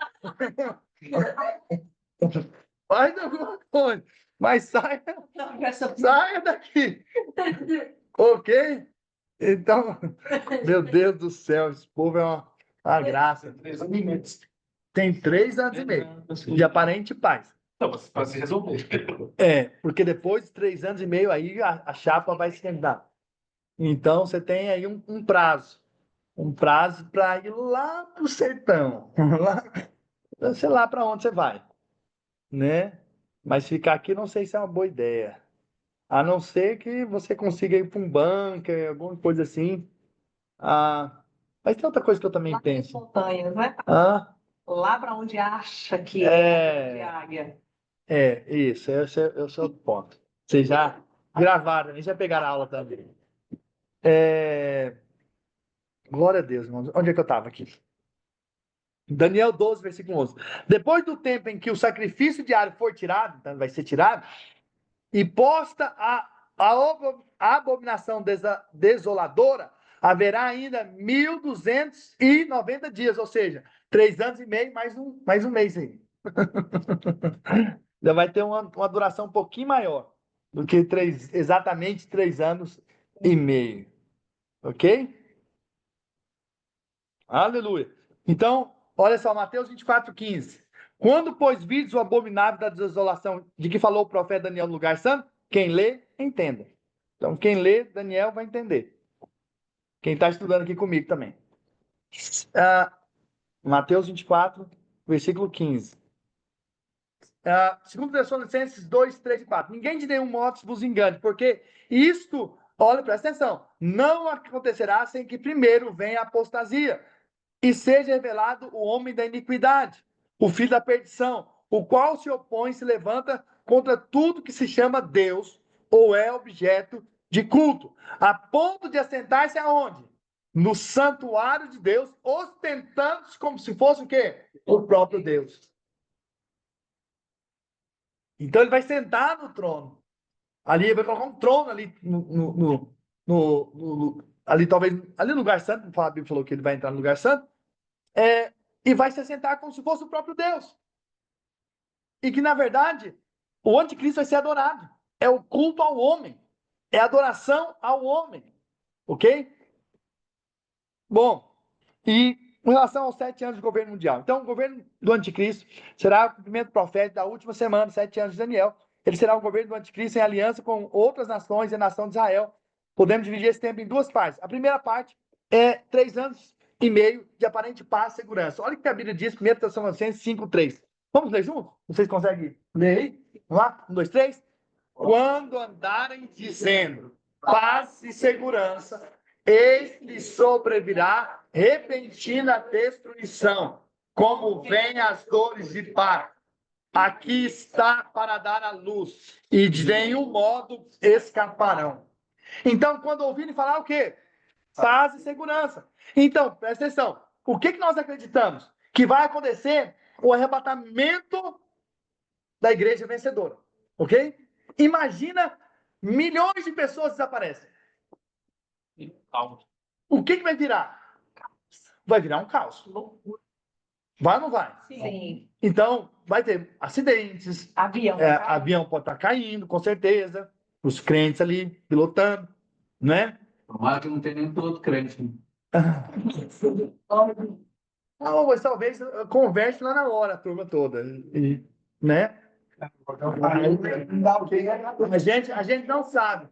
Faz alguma coisa. Mas saia daqui. Ok? Então, meu Deus do céu, esse povo é uma graça. Tem 3 anos e meio de aparente paz. Não, para se resolver. Porque depois de 3 anos e meio aí a chapa vai esquentar. Então você tem aí um prazo. Um prazo para ir lá para o sertão. Lá, sei lá para onde você vai. Né? Mas ficar aqui não sei se é uma boa ideia. A não ser que você consiga ir para um bunker, alguma coisa assim. Mas tem outra coisa que eu também Lá nas penso. montanhas, né? Lá para onde acha que é de águia. Isso, esse é o seu ponto. Vocês já gravaram, já pegaram a aula também. Glória a Deus, irmãos. Onde é que eu estava aqui? Daniel 12, versículo 11. Depois do tempo em que o sacrifício diário for tirado, então vai ser tirado, e posta a abominação desoladora, haverá ainda 1.290 dias, ou seja, 3 anos e meio, mais um mês aí. Já vai ter uma duração um pouquinho maior do que exatamente 3 anos e meio. Ok? Aleluia. Então, olha só, Mateus 24:15. Quando, pois, vides o abominável da desolação de que falou o profeta Daniel no lugar santo, quem lê, entenda. Então, quem lê, Daniel vai entender. Quem está estudando aqui comigo também. Mateus 24, versículo 15. Segundo Tessalonicenses 2, 3 e 4. Ninguém de nenhum modo vos engane, porque isto, olha, presta atenção, não acontecerá sem que primeiro venha a apostasia e seja revelado o homem da iniquidade, o filho da perdição, o qual se opõe e se levanta contra tudo que se chama Deus ou é objeto de culto, a ponto de assentar-se aonde? No santuário de Deus, ostentando-se como se fosse o quê? O próprio Deus. Então ele vai sentar no trono. Ali ele vai colocar um trono ali ali talvez ali no lugar santo, a Bíblia falou que ele vai entrar no lugar santo, e vai se sentar como se fosse o próprio Deus. E que na verdade o anticristo vai ser adorado. É o culto ao homem, é a adoração ao homem, ok? Bom, e em relação aos 7 anos de governo mundial, então o governo do anticristo será o cumprimento profético da última semana, 7 anos de Daniel. Ele será o governo do anticristo em aliança com outras nações e a nação de Israel. Podemos dividir esse tempo em 2 partes. A primeira parte é 3 anos e meio de aparente paz e segurança. Olha o que a Bíblia diz, 1 Tessalonicenses 5:3. Vamos ler juntos? Vocês conseguem ler aí? Vamos lá? 1, 2, 3. Quando andarem dizendo paz e segurança, eis que sobrevirá repentina destruição, como vem as dores de parto. Aqui está para dar a luz, e de nenhum modo escaparão. Então, quando ouvirem falar o quê? Paz e segurança. Então, presta atenção. O que nós acreditamos? Que vai acontecer o arrebatamento da igreja vencedora. Ok? Imagina milhões de pessoas desaparecem. O que vai virar? Vai virar um caos. Vai ou não vai? Sim. Então, vai ter acidentes. Avião pode estar caindo, com certeza. Os crentes ali, pilotando, né? Tomara que não tem nem outro crente. Não, mas talvez converse lá na hora, a turma toda. Né? A gente não sabe.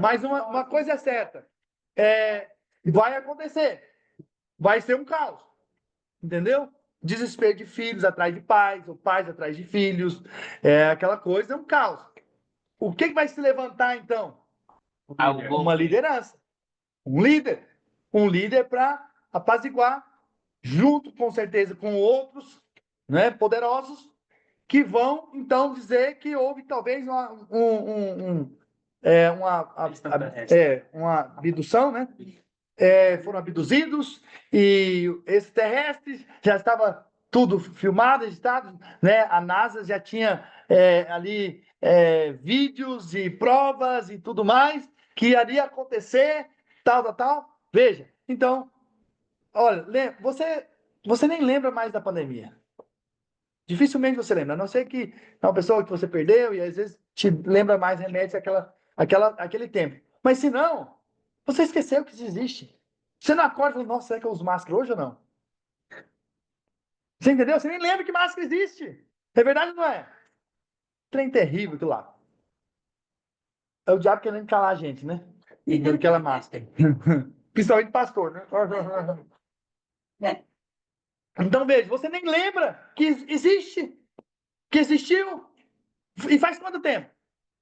Mas uma coisa é certa. Vai acontecer. Vai ser um caos. Entendeu? Desespero de filhos atrás de pais, ou pais atrás de filhos. Aquela coisa é um caos. O que vai se levantar, então? Uma liderança. Um líder. Um líder para apaziguar junto com certeza com outros, né, poderosos, que vão então dizer que houve talvez uma abdução, né? Foram abduzidos e esses terrestres já estava tudo filmado, editado, né? A NASA já tinha ali vídeos e provas e tudo mais que iria acontecer, tal. Veja, então, olha, você nem lembra mais da pandemia. Dificilmente você lembra, a não ser que é uma pessoa que você perdeu e às vezes te lembra mais, remete aquele tempo. Mas se não, você esqueceu que isso existe. Você não acorda e fala, nossa, será que eu uso máscara hoje ou não? Você entendeu? Você nem lembra que máscara existe. É verdade ou não é? Trem terrível aquilo lá. É o diabo querendo calar a gente, né? E dando aquela máscara. Principalmente pastor, né? Então veja, você nem lembra que existe, que existiu. E faz quanto tempo?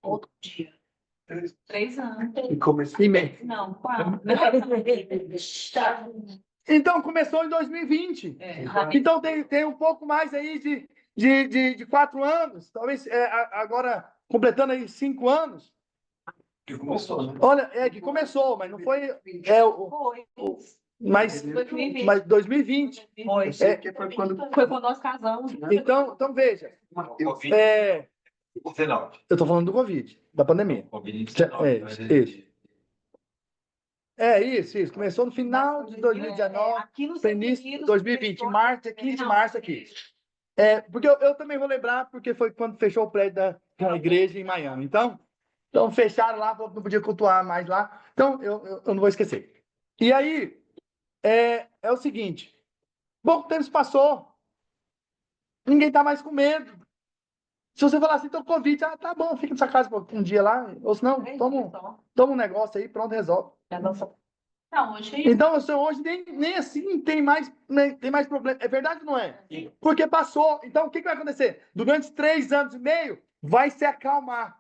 Outro dia. 3 anos. E começou. E meio. Não, 4. Então começou em 2020. Então tem um pouco mais aí de 4 anos, talvez agora completando aí 5 anos. Que começou, né? Olha, que começou, mas não foi. Foi. Mas 2020. Foi. Foi quando. Foi quando nós casamos. Então veja. Covid. Eu estou falando do Covid, da pandemia. Isso. Isso. Começou no final de 2019, Aqui no início de 2020, março, 15 de março aqui. Porque eu também vou lembrar, porque foi quando fechou o prédio da igreja em Miami. Então fecharam lá, não podia cultuar mais lá. Então, eu não vou esquecer. E aí, é o seguinte, pouco tempo se passou, ninguém tá mais com medo. Se você falar assim, então Covid, tá bom, fica nessa casa um dia lá, ou se não, toma um negócio aí, pronto, resolve. Não, hoje Então, hoje nem assim tem mais problema. É verdade ou não é? Sim. Porque passou. Então, o que vai acontecer? Durante 3 anos e meio, vai se acalmar.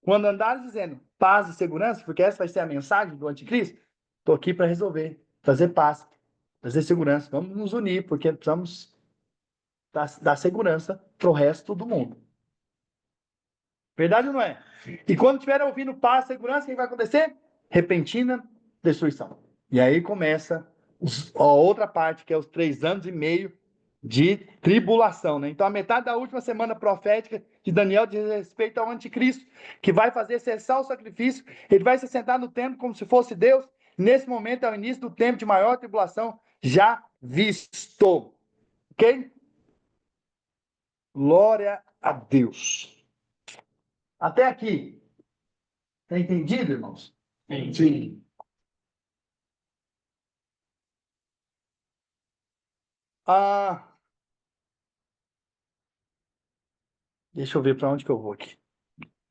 Quando andares dizendo paz e segurança, porque essa vai ser a mensagem do anticristo, estou aqui para resolver, trazer paz, trazer segurança. Vamos nos unir, porque precisamos dar segurança para o resto do mundo. Verdade ou não é? E quando estiver ouvindo paz e segurança, o que vai acontecer? Repentina destruição. E aí começa a outra parte, que é os 3 anos e meio de tribulação, né? Então, a metade da última semana profética de Daniel diz respeito ao anticristo, que vai fazer cessar o sacrifício, ele vai se sentar no templo como se fosse Deus. Nesse momento é o início do tempo de maior tribulação já visto. Ok? Glória a Deus. Até aqui. Está entendido, irmãos? Sim. Deixa eu ver para onde que eu vou aqui.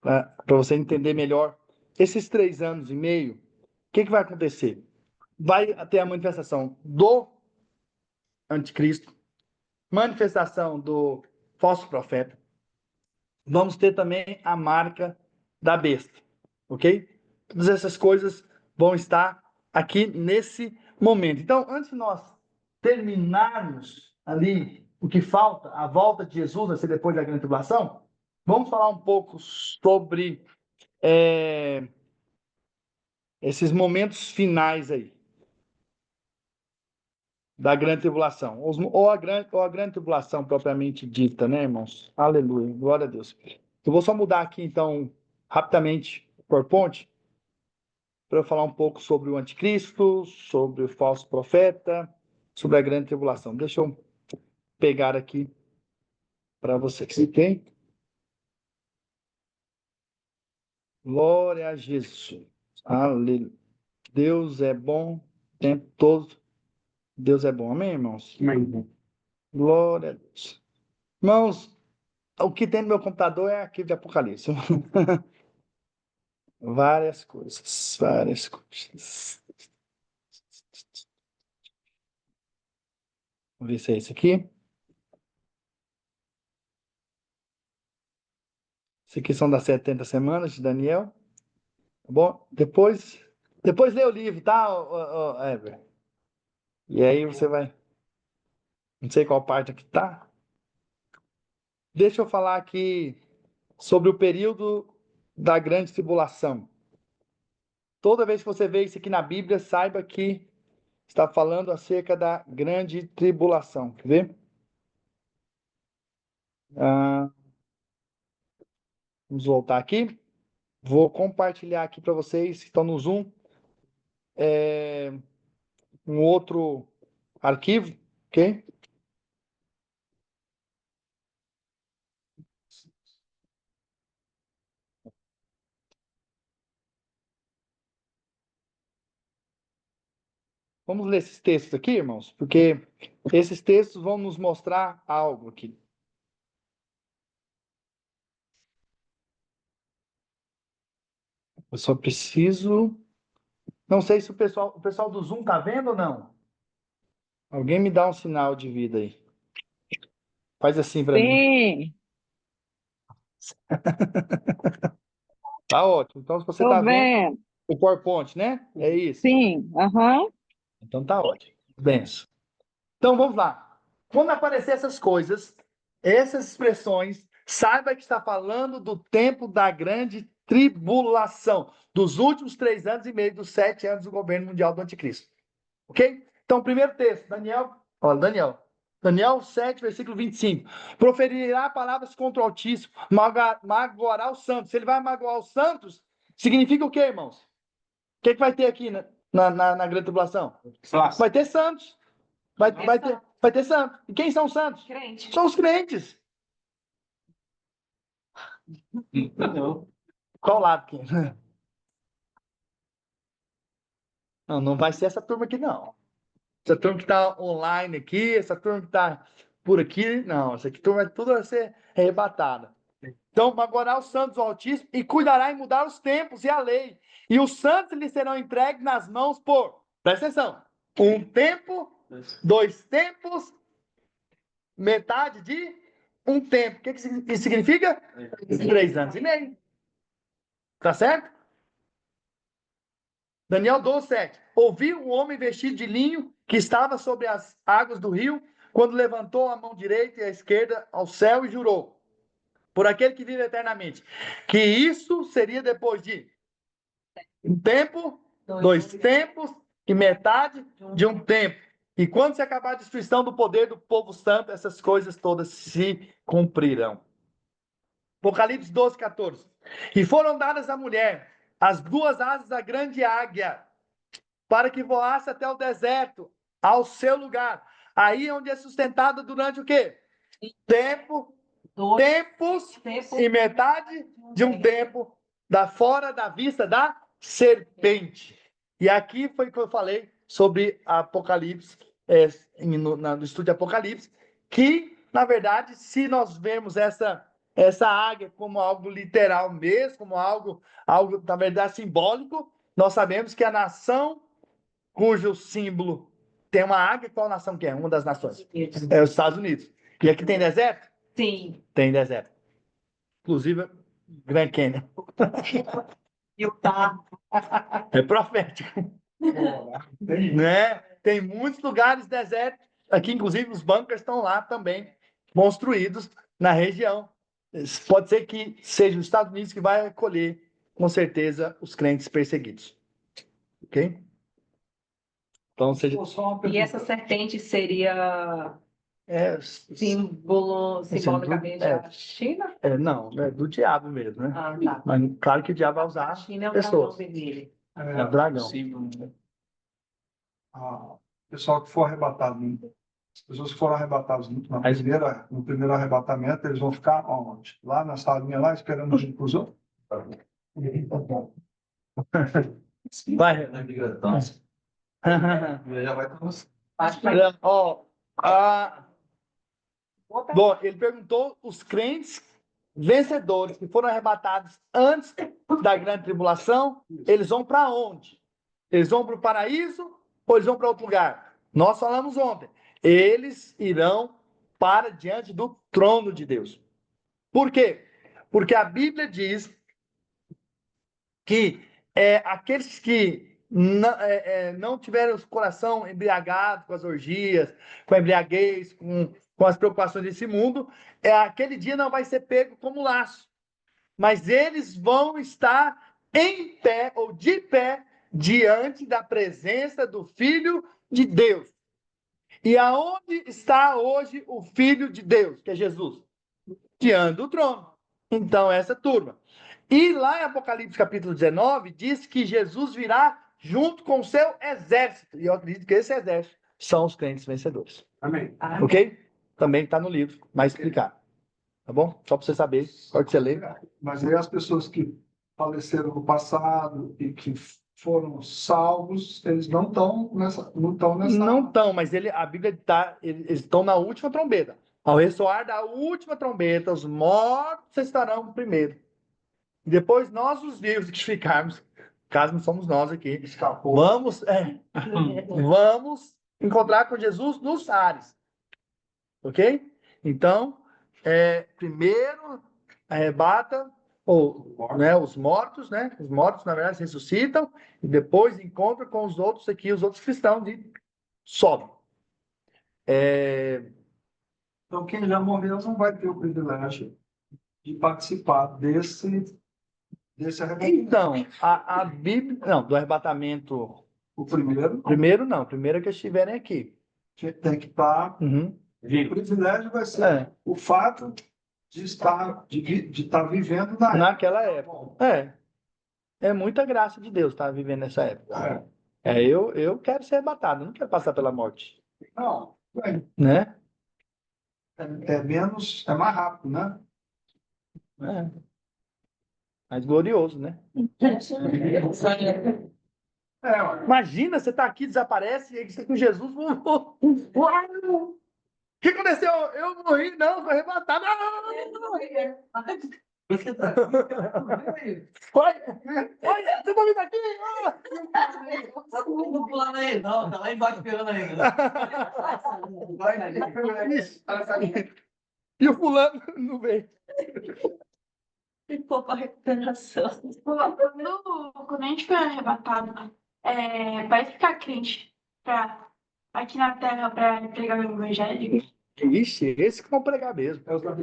Para você entender melhor. Esses 3 anos e meio, o que vai acontecer? Vai ter a manifestação do anticristo, manifestação do falso profeta. Vamos ter também a marca da besta, ok? Todas essas coisas vão estar aqui nesse momento. Então, antes de nós terminarmos ali o que falta, a volta de Jesus vai ser depois da grande tribulação, vamos falar um pouco sobre esses momentos finais aí da grande tribulação, ou a grande tribulação propriamente dita, né, irmãos? Aleluia, glória a Deus. Eu vou só mudar aqui, então, rapidamente, por ponte, para eu falar um pouco sobre o anticristo, sobre o falso profeta, sobre a grande tribulação. Deixa eu pegar aqui para vocês, ok? Glória a Jesus. Aleluia. Deus é bom o tempo todo. Deus é bom. Amém, irmãos? Amém. Glória a Deus. Irmãos, o que tem no meu computador é aquele de Apocalipse. Várias coisas. Vamos ver se é esse aqui. Esse aqui são das 70 semanas de Daniel. Tá bom? Depois lê o livro, tá, Ever? E aí você vai... Não sei qual parte aqui tá. Deixa eu falar aqui sobre o período da grande tribulação. Toda vez que você vê isso aqui na Bíblia, saiba que está falando acerca da grande tribulação. Quer ver? Vamos voltar aqui. Vou compartilhar aqui para vocês que estão no Zoom um outro arquivo, ok? Vamos ler esses textos aqui, irmãos, porque esses textos vão nos mostrar algo aqui. Eu só preciso. Não sei se o pessoal do Zoom tá vendo ou não. Alguém me dá um sinal de vida aí. Faz assim para mim. Sim, Tá ótimo. Então, se você tô tá vendo vendo. o PowerPoint, né? É isso. Sim, aham. Então tá ótimo. Benção. Então vamos lá. Quando aparecer essas coisas, essas expressões, saiba que está falando do tempo da grande tribulação, dos últimos 3 anos e meio, dos 7 anos do governo mundial do anticristo. Ok? Então, primeiro texto, Daniel 7, versículo 25. Proferirá palavras contra o Altíssimo, magoará os santos. Se ele vai magoar os santos, significa o quê, irmãos? O que vai ter aqui na grande tribulação? Vai ter santos. Vai ter santos. E quem são os santos? Crente. São os crentes. Não. Qual lado que? Não vai ser essa turma aqui, não. Essa turma que está online aqui, essa turma que está por aqui, não. Essa aqui turma tudo vai ser arrebatada. Então, magoará os santos do Altíssimo e cuidará em mudar os tempos e a lei. E os santos lhes serão entregues nas mãos por, presta atenção, um tempo, 2 tempos, metade de um tempo. O que isso significa? 3 anos e meio. Tá certo? Daniel 12, 7. Ouvi um homem vestido de linho que estava sobre as águas do rio, quando levantou a mão direita e a esquerda ao céu e jurou, por aquele que vive eternamente, que isso seria depois de um tempo, 2 tempos e metade de um tempo. E quando se acabar a destruição do poder do povo santo, essas coisas todas se cumprirão. Apocalipse 12, 14. E foram dadas à mulher as 2 asas da grande águia, para que voasse até o deserto, ao seu lugar. Aí onde é sustentada durante o quê? Tempos e metade de um tempo, fora da vista da serpente. E aqui foi que eu falei sobre Apocalipse, no estudo de Apocalipse, que, na verdade, se nós vemos essa águia como algo literal mesmo, como algo, na verdade, simbólico, nós sabemos que a nação cujo símbolo tem uma águia, qual nação que é? Uma das nações. É os Estados Unidos. E aqui tem deserto? Sim. Tem deserto. Inclusive, Grand Canyon. Utah. É profético. Né? Tem muitos lugares desertos. Aqui, inclusive, os bunkers estão lá também, construídos na região. Pode ser que seja os Estados Unidos que vai acolher, com certeza, os crentes perseguidos. Ok? Então, seja... E essa serpente seria simbolicamente a China? Não, é do diabo mesmo, né? Ah, tá. Mas claro que o diabo vai usar A China é o pessoas. dragão vermelho. É o dragão. O pessoal que for arrebatado, as pessoas que foram arrebatadas no primeiro arrebatamento, eles vão ficar onde? Lá na salinha lá, esperando a inclusão? Vai. Já vai Bom, ele perguntou os crentes vencedores que foram arrebatados antes da grande tribulação, eles vão para onde? Eles vão para o paraíso ou eles vão para outro lugar? Nós falamos ontem. Eles irão para diante do trono de Deus. Por quê? Porque a Bíblia diz que aqueles que não tiverem o coração embriagado com as orgias, com a embriaguez, com as preocupações desse mundo, aquele dia não vai ser pego como laço. Mas eles vão estar em pé ou de pé diante da presença do Filho de Deus. E aonde está hoje o Filho de Deus, que é Jesus? Diante do trono. Então, essa turma. E lá em Apocalipse capítulo 19, diz que Jesus virá junto com o seu exército. E eu acredito que esse exército são os crentes vencedores. Amém. Ok? Também está no livro, mais explicado. Tá bom? Só para você saber, pode você ler. Mas aí as pessoas que faleceram no passado e que foram salvos, eles não estão nessa. Não estão, mas a Bíblia está. Eles estão na última trombeta. Ao ressoar da última trombeta, os mortos estarão primeiro. E depois nós, os vivos, que ficarmos, caso não somos nós aqui, Escapou. vamos encontrar com Jesus nos ares. Ok? Então, primeiro arrebata os mortos, né? Os mortos, na verdade, ressuscitam e depois encontra com os outros aqui, os outros cristãos de sobe. Então, quem já morreu não vai ter o privilégio de participar desse arrebatamento. Então, a Bíblia... Não, do arrebatamento... O primeiro. Primeiro não, primeiro é que estiverem aqui. Tem que estar. Uhum. O privilégio vai ser o fato de estar vivendo naquela época. É muita graça de Deus estar vivendo nessa época. Eu quero ser arrebatado, não quero passar pela morte. Não, né? É mais rápido, né? Mais glorioso, né? Imagina, você está aqui, desaparece, e você com Jesus. Uau! O que aconteceu? Eu morri, não, foi arrebatado. Foi, você tá vindo aqui? Não pulando aí, não, tá lá embaixo esperando ainda. E o fulano não veio. Ficou para recuperação. Quando a gente foi arrebatado, vai ficar crente aqui na Terra para pregar o evangelho? Ixi, esse que vão pregar mesmo. É os da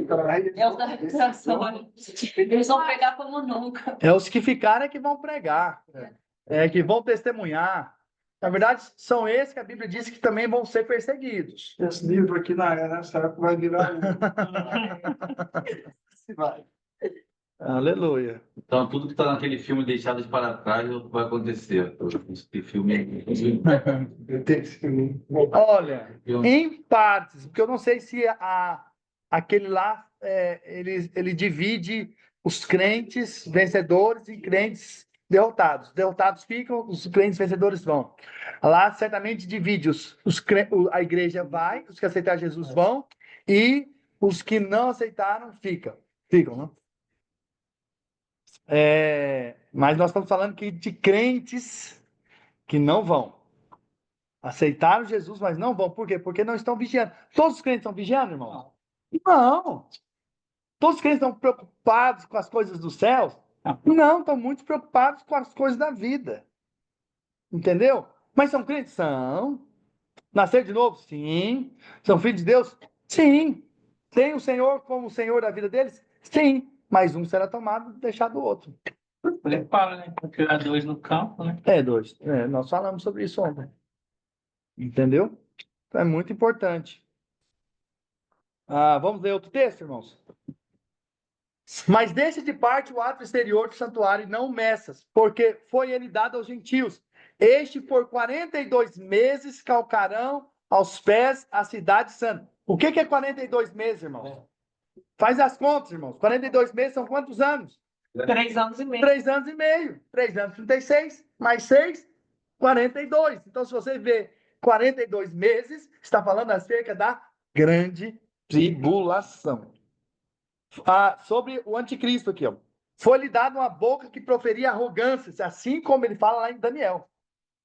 recuperação. Eles vão pregar como nunca. É os que ficarem que vão pregar. Que vão testemunhar. Na verdade, são esses que a Bíblia diz que também vão ser perseguidos. Esse livro aqui, nessa época, vai virar. Vai. Aleluia. Então, tudo que está naquele filme Deixados para Trás vai acontecer. Esse filme. Olha, em partes, porque eu não sei se aquele lá ele divide os crentes vencedores e crentes derrotados. Derrotados ficam, os crentes vencedores vão. Lá certamente divide a igreja vai, os que aceitaram Jesus vão, e os que não aceitaram ficam, né? Mas nós estamos falando aqui de crentes que não vão. Aceitaram Jesus, mas não vão. Por quê? Porque não estão vigiando. Todos os crentes estão vigiando, irmão? Não. Todos os crentes estão preocupados com as coisas do céu? Não, estão muito preocupados com as coisas da vida. Entendeu? Mas são crentes? São. Nascer de novo? Sim. São filhos de Deus? Sim. Tem o Senhor como o Senhor da vida deles? Sim. Mas um será tomado e deixado o outro. Ele fala, né? Porque há dois no campo, né? Dois. Nós falamos sobre isso ontem. Entendeu? Então é muito importante. Vamos ler outro texto, irmãos? Mas deixe de parte o ato exterior do santuário e não meças, porque foi ele dado aos gentios. Este por 42 meses calcarão aos pés a cidade santa. O que é 42 meses, irmãos? Faz as contas, irmãos. 42 meses são quantos anos? 3 anos e meio. 3 anos e meio. 3 anos, 36. Mais 6, 42. Então, se você vê 42 meses, está falando acerca da grande tribulação. Sobre o anticristo aqui, ó. Foi-lhe dado uma boca que proferia arrogâncias, assim como ele fala lá em Daniel.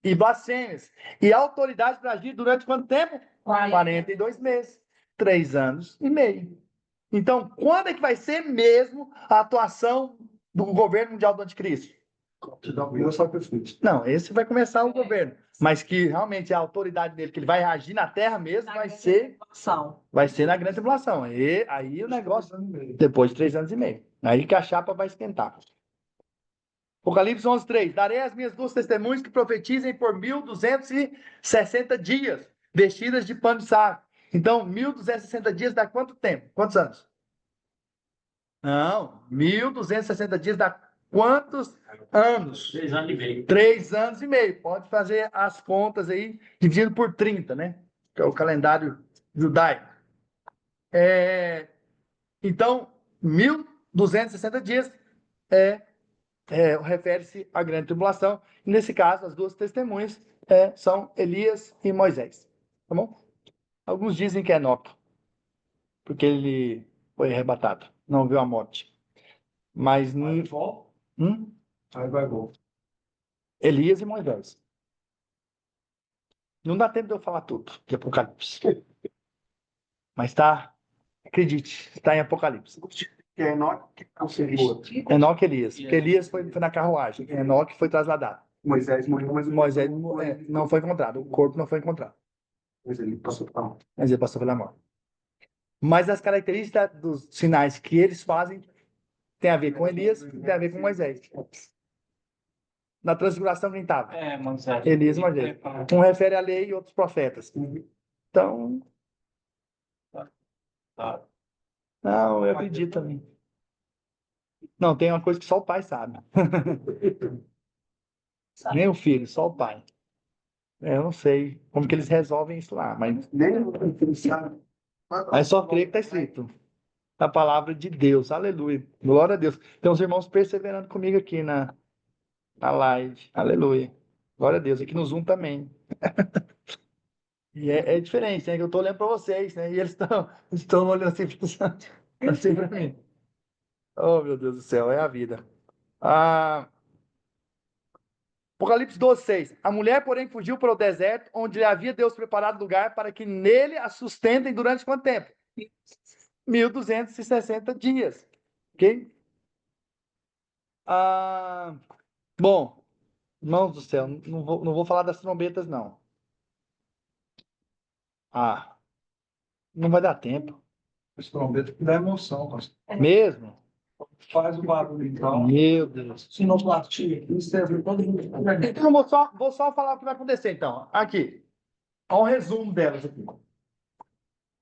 E blasfêmias. E autoridade para agir durante quanto tempo? 42 meses. 3 anos e meio. Então, quando é que vai ser mesmo a atuação do governo mundial do anticristo? Te dá o sacrifício. Não, esse vai começar o governo. Mas que realmente a autoridade dele, que ele vai agir na terra mesmo, vai ser na grande tribulação. E aí o negócio, depois de 3 anos e meio. Aí que a chapa vai esquentar. Apocalipse 11:3. Darei as minhas 2 testemunhas que profetizem por 1260 dias, vestidas de pano de saco. Então, 1260 dias dá quanto tempo? Quantos anos? Não, 1260 dias dá quantos anos? 3 anos e meio. 3 anos e meio. Pode fazer as contas aí, dividido por 30, né? Que é o calendário judaico. Então, 1260 dias refere-se à grande tribulação. E nesse caso, as 2 testemunhas são Elias e Moisés. Tá bom? Alguns dizem que é Enoque, porque ele foi arrebatado, não viu a morte. Mas Aí vai volta. Elias e Moisés. Não dá tempo de eu falar tudo de Apocalipse. Mas acredite, está em Apocalipse. Que é Enoque, que é o segundo. Enoque e Elias. Porque Elias foi na carruagem, Enoque foi trasladado. Moisés morreu, mas Moisés não foi encontrado, o corpo não foi encontrado. Mas ele passou por lá. Mas ele passou pela morte. Mas as características dos sinais que eles fazem tem a ver com Elias e tem a ver com Moisés. Na transfiguração, quem estava? Moisés. Elias e Moisés. Um refere à lei e outros profetas. Então, não, eu acredito também. Não, tem uma coisa que só o pai sabe. Nem o filho, só o pai. Eu não sei como que eles resolvem isso lá, mas Nem ele sabe. é só crer que está escrito. A palavra de Deus, aleluia. Glória a Deus. Tem uns irmãos perseverando comigo aqui na live, aleluia. Glória a Deus, aqui no Zoom também. E é diferente, né? Que eu estou olhando para vocês, né? E eles estão olhando assim para mim. Oh, meu Deus do céu, é a vida. Apocalipse 12:6. A mulher, porém, fugiu para o deserto, onde lhe havia Deus preparado lugar para que nele a sustentem durante quanto tempo? 1260 dias. Ok? Bom, irmãos do céu, não vou falar das trombetas, não. Não vai dar tempo. Esse trombeta que dá emoção, pastor. Mesmo? Faz o barulho, então. Meu Deus. Sinoplastia aqui, serve todo mundo. Então, vou só falar o que vai acontecer, então. Aqui. Olha um resumo delas aqui.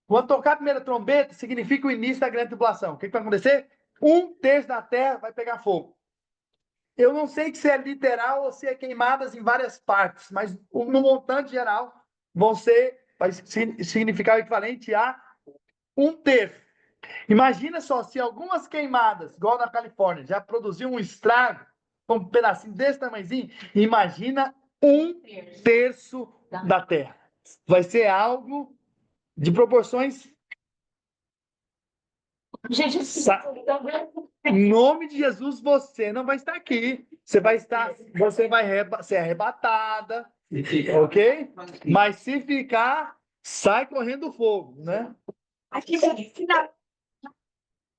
Quando tocar a primeira trombeta, significa o início da grande tribulação. O que vai acontecer? 1/3 da terra vai pegar fogo. Eu não sei se é literal ou se é queimadas em várias partes, mas no montante geral vai significar o equivalente a 1/3. Imagina só, se algumas queimadas, igual na Califórnia, já produziu um estrago, um pedacinho desse tamanhozinho, imagina 1/3 da terra. Vai ser algo de proporções. Gente, Em nome de Jesus, você não vai estar aqui. Você vai ser arrebatada, ok? Mas se ficar, sai correndo fogo, né? aqui já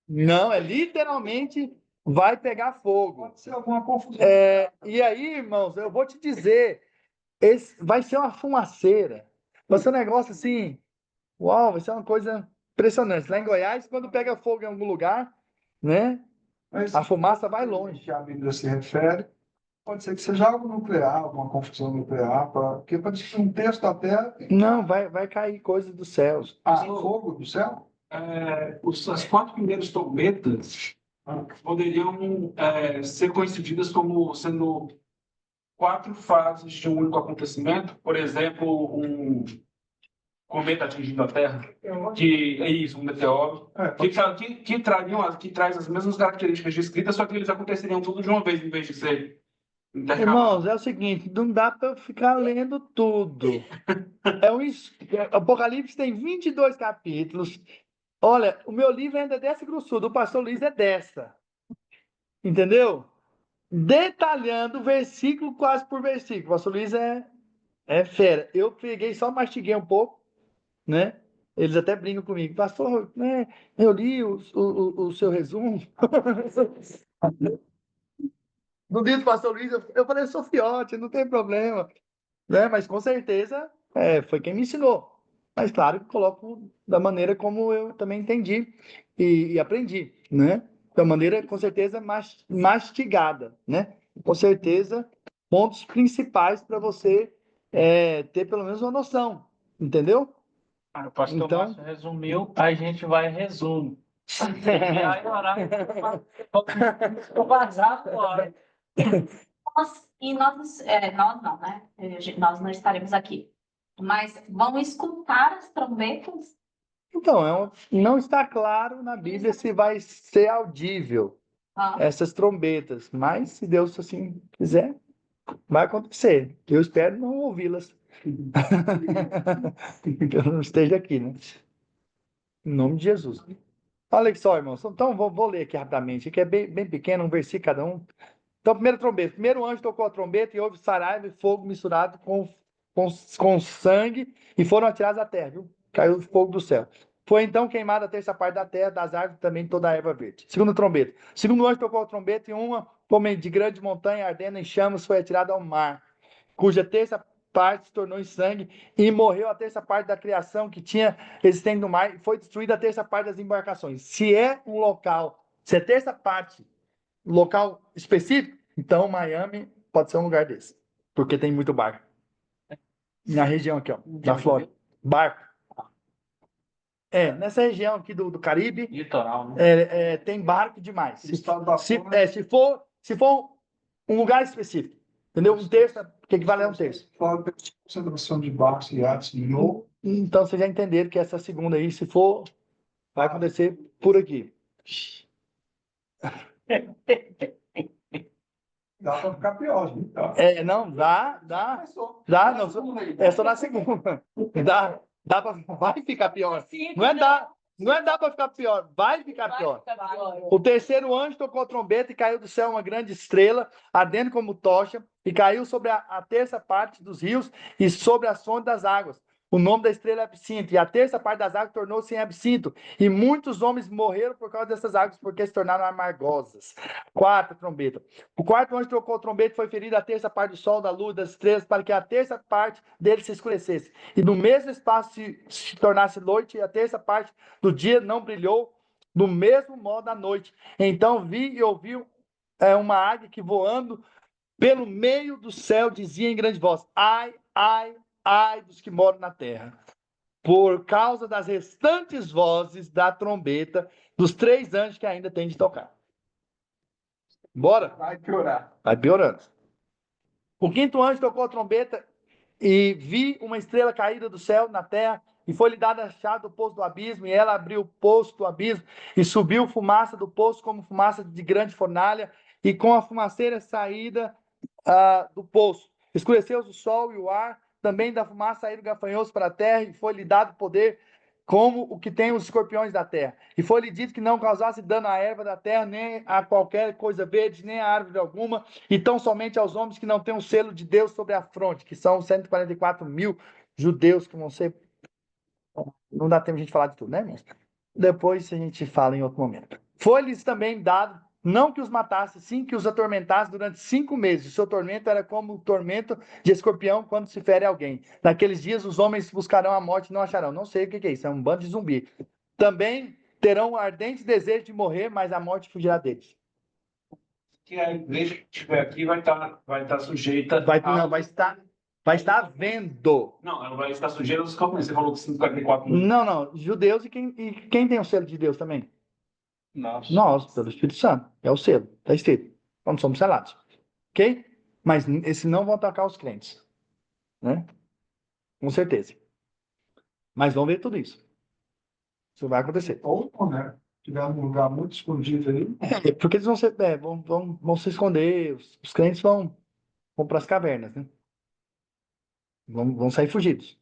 Não, literalmente vai pegar fogo. Pode ser alguma confusão. E aí, irmãos, eu vou te dizer, vai ser uma fumaceira. Vai ser um negócio assim, uau, vai ser uma coisa impressionante. Lá em Goiás, quando pega fogo em algum lugar, né? Mas A fumaça vai longe. que a Bíblia se refere, pode ser que seja algo nuclear, alguma confusão nuclear, porque pode ser um terço da Terra. Não, vai cair coisa dos céus. Fogo do céu? As 4 primeiras trombetas poderiam ser coincididas como sendo 4 fases de um único acontecimento. Por exemplo, um cometa atingindo a Terra, que é isso, um meteoro, que traz as mesmas características descritas, só que eles aconteceriam tudo de uma vez, em vez de ser intercalados. Irmãos, é o seguinte, não dá para ficar lendo tudo. Apocalipse tem 22 capítulos. Olha, o meu livro ainda é dessa grossura, do pastor Luiz é dessa. Entendeu? Detalhando versículo quase por versículo. O pastor Luiz é fera. Eu peguei, só mastiguei um pouco, né? Eles até brincam comigo. Pastor, né? Eu li o seu resumo. no dia do pastor Luiz, eu falei, eu sou fiote, não tem problema. Né? Mas com certeza foi quem me ensinou. Mas claro que coloco da maneira como eu também entendi e aprendi, né? Da maneira, com certeza, mastigada, né? Com certeza, pontos principais para você ter pelo menos uma noção, entendeu? O pastor Então- Márcio resumiu, a gente vai resumo. E aí, horário, eu vazar fora. Nós não, né? Nós não estaremos aqui. Mas vão escutar as trombetas? Então, não está claro na Bíblia se vai ser audível Ah, essas trombetas, mas se Deus assim quiser, vai acontecer. Eu espero não ouvi-las. Que eu não esteja aqui, né? Em nome de Jesus. Olha só, irmãos. Então, vou ler aqui rapidamente, que é bem pequeno, um versículo cada um. Então, primeira trombeta. Primeiro anjo tocou a trombeta e houve saraiva e fogo misturado com sangue e foram atirados à terra, viu? Caiu o fogo do céu. Foi então queimada a terça parte da terra, das árvores também toda a erva verde. Segunda trombeta. Segundo anjo tocou a trombeta e uma como de grande montanha ardendo em chamas foi atirada ao mar, cuja terça parte se tornou em sangue e morreu a terça parte da criação que tinha existente no mar e foi destruída a terça parte das embarcações. Se é um local, se é terça parte local específico, então Miami pode ser um lugar desse, porque tem muito barco. Na região aqui, ó, da Flórida. Barco. Nessa região aqui do Caribe, Litoral, né? tem barco demais. Estado da Se Flórida. for um lugar específico, entendeu? Um terço, que equivale a um terço. Flórida tem concentração de barcos e iates no. Então, vocês já entenderam que essa segunda aí, se for, vai acontecer por aqui. Dá para ficar pior, gente. Tá? Não, dá, não, é só na segunda. Vai ficar pior. Não é dá para ficar pior, vai ficar pior. O terceiro anjo tocou a trombeta e caiu do céu uma grande estrela, ardendo como tocha, e caiu sobre a terça parte dos rios e sobre as fontes das águas. O nome da estrela é absinto, e a terça parte das águas tornou-se em absinto, e muitos homens morreram por causa dessas águas, porque se tornaram amargosas. Quarta trombeta. O quarto anjo tocou a trombeta e foi ferido a terça parte do sol, da lua, das estrelas, para que a terça parte dele se escurecesse. E no mesmo espaço se tornasse noite, e a terça parte do dia não brilhou, do mesmo modo à noite. Então vi e ouvi uma águia que voando pelo meio do céu dizia em grande voz: ai, ai, ai dos que moram na terra, por causa das restantes vozes da trombeta dos 3 anjos que ainda tem de tocar. Bora? Vai piorar. Vai piorando. O quinto anjo tocou a trombeta e vi uma estrela caída do céu na terra, e foi-lhe dada a chave do poço do abismo, e ela abriu o poço do abismo, e subiu fumaça do poço como fumaça de grande fornalha, e com a fumaceira saída do poço. Escureceu-se o sol e o ar, também da fumaça saíram gafanhotos para a terra, e foi-lhe dado poder como o que tem os escorpiões da terra. E foi-lhe dito que não causasse dano à erva da terra, nem a qualquer coisa verde, nem a árvore alguma, e tão somente aos homens que não têm o selo de Deus sobre a fronte, que são 144 mil judeus que vão ser... Não dá tempo de a gente falar de tudo, né, irmãos? Depois a gente fala em outro momento. Foi-lhes também dado, não que os matasse, sim que os atormentasse durante 5 meses. O seu tormento era como o tormento de escorpião quando se fere alguém. Naqueles dias os homens buscarão a morte e não acharão. Não sei o que é isso, é um bando de zumbi. Também terão ardente desejo de morrer, mas a morte fugirá deles. Que a igreja que estiver aqui vai estar sujeita. Vai estar vendo. Não, ela vai estar sujeita aos calculos. Você falou que 144 mil. Não, judeus e quem tem o selo de Deus também? Nós, pelo Espírito Santo. É o selo, está escrito. Quando somos selados. Ok? Mas esses não vão atacar os crentes. Né? Com certeza. Mas vamos ver tudo isso. Isso vai acontecer. Ou, né? Se tiver um lugar muito escondido ali. Porque eles vão se esconder. Os crentes vão para as cavernas, né? Vão sair fugidos.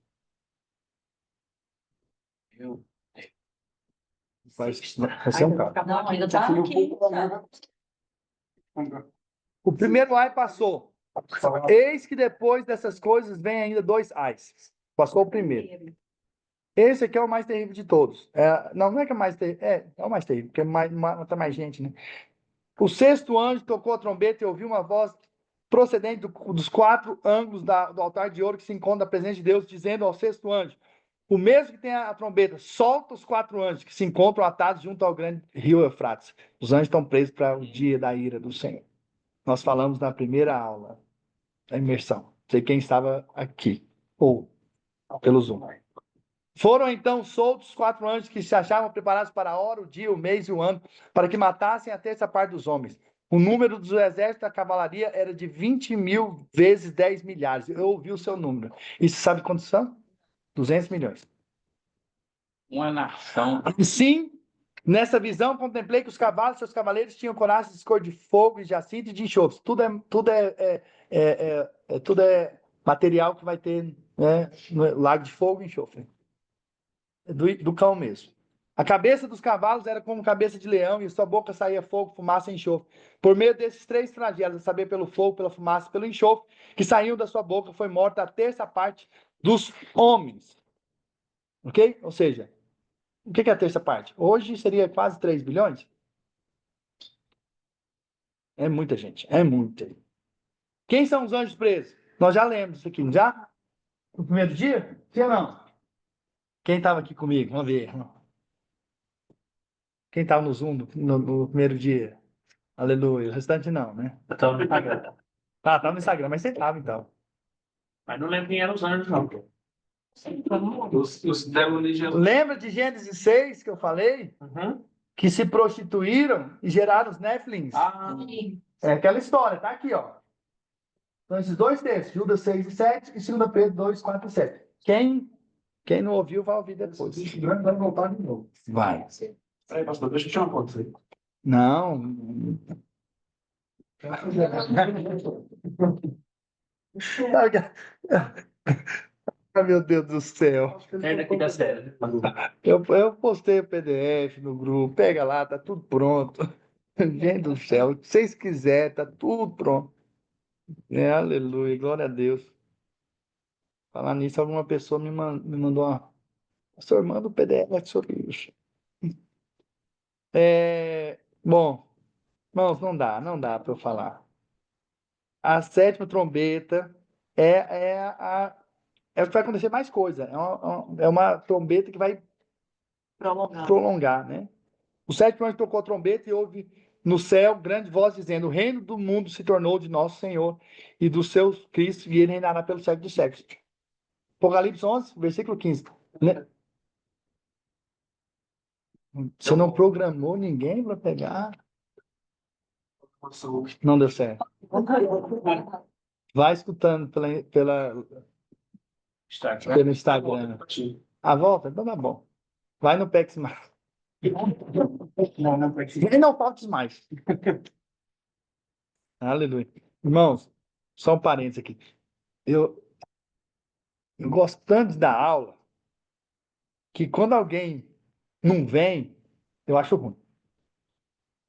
Vai ser um caso. Não, ainda tá aqui. O primeiro ai passou. Eis que depois dessas coisas vem ainda 2 ais. Passou o primeiro. Esse aqui é o mais terrível de todos. Não é que é mais terrível. É o mais terrível, porque mata mais gente, né? O sexto anjo tocou a trombeta e ouviu uma voz procedente dos 4 ângulos do altar de ouro que se encontra na presença de Deus, dizendo ao sexto anjo, o mesmo que tem a trombeta, solta os 4 anjos que se encontram atados junto ao grande rio Eufrates. Os anjos estão presos para o dia da ira do Senhor. Nós falamos na primeira aula da imersão. Não sei quem estava aqui, ou pelo Zoom. Foram então soltos os 4 anjos que se achavam preparados para a hora, o dia, o mês e o ano, para que matassem a terça parte dos homens. O número dos exércitos da cavalaria era de 20.000 vezes 10 milhares. Eu ouvi o seu número. E você sabe quantos são? 200 milhões. Uma nação. Sim, nessa visão contemplei que os cavalos e seus cavaleiros tinham coraças de cor de fogo, de jacinto e de enxofre. Tudo é material que vai ter, né, no lago de fogo e enxofre. Do cão mesmo. A cabeça dos cavalos era como cabeça de leão, e sua boca saía fogo, fumaça e enxofre. Por meio desses 3 flagelos, a saber, pelo fogo, pela fumaça e pelo enxofre, que saíam da sua boca, foi morta a terça parte dos homens. Ok? Ou seja, o que é a terça parte? Hoje seria quase 3 bilhões? É muita gente, é muita. Quem são os anjos presos? Nós já lemos isso aqui, já? No primeiro dia? Sim ou não? Quem estava aqui comigo? Vamos ver. Quem estava no Zoom no primeiro dia? Aleluia. O restante não, né? Eu estava no Instagram. Ah, estava no Instagram, mas você estava então. Mas não lembro quem eram os anjos, não. Os demoníacos. Lembra de Gênesis 6 que eu falei? Uhum. Que se prostituíram e geraram os Néfilins. Ah, É aquela história, tá aqui, ó. Então, esses 2 textos, Judas 6 e 7 e 2 Pedro 2, 4 e 7. Quem não ouviu, vai ouvir depois. Esse grande vai voltar de novo. Vai. Peraí, pastor, deixa eu tirar uma foto disso aí. Não. Ah, meu Deus do céu. é daqui da série. Eu postei o PDF no grupo. Pega lá, tá tudo pronto. Gente do céu, se vocês quiserem, tá tudo pronto. Aleluia, glória a Deus. Falar nisso, alguma pessoa me mandou uma. Pastor, manda o PDF sobre isso. Bom, irmãos, não dá para eu falar. A 7ª trombeta é o que vai acontecer mais coisa. É uma trombeta que vai prolongar, né? O 7º anjo tocou a trombeta e houve no céu grande voz dizendo: o reino do mundo se tornou de nosso Senhor e do seu Cristo, e ele reinará pelo século dos séculos. Apocalipse 11, versículo 15. Você não programou ninguém para pegar? Não deu certo. Vai escutando pelo Instagram. A volta? Então tá bom. Vai no PEX mais. Não faltes mais. Aleluia. Irmãos, só um parênteses aqui. Eu gosto tanto da aula que quando alguém não vem, eu acho ruim.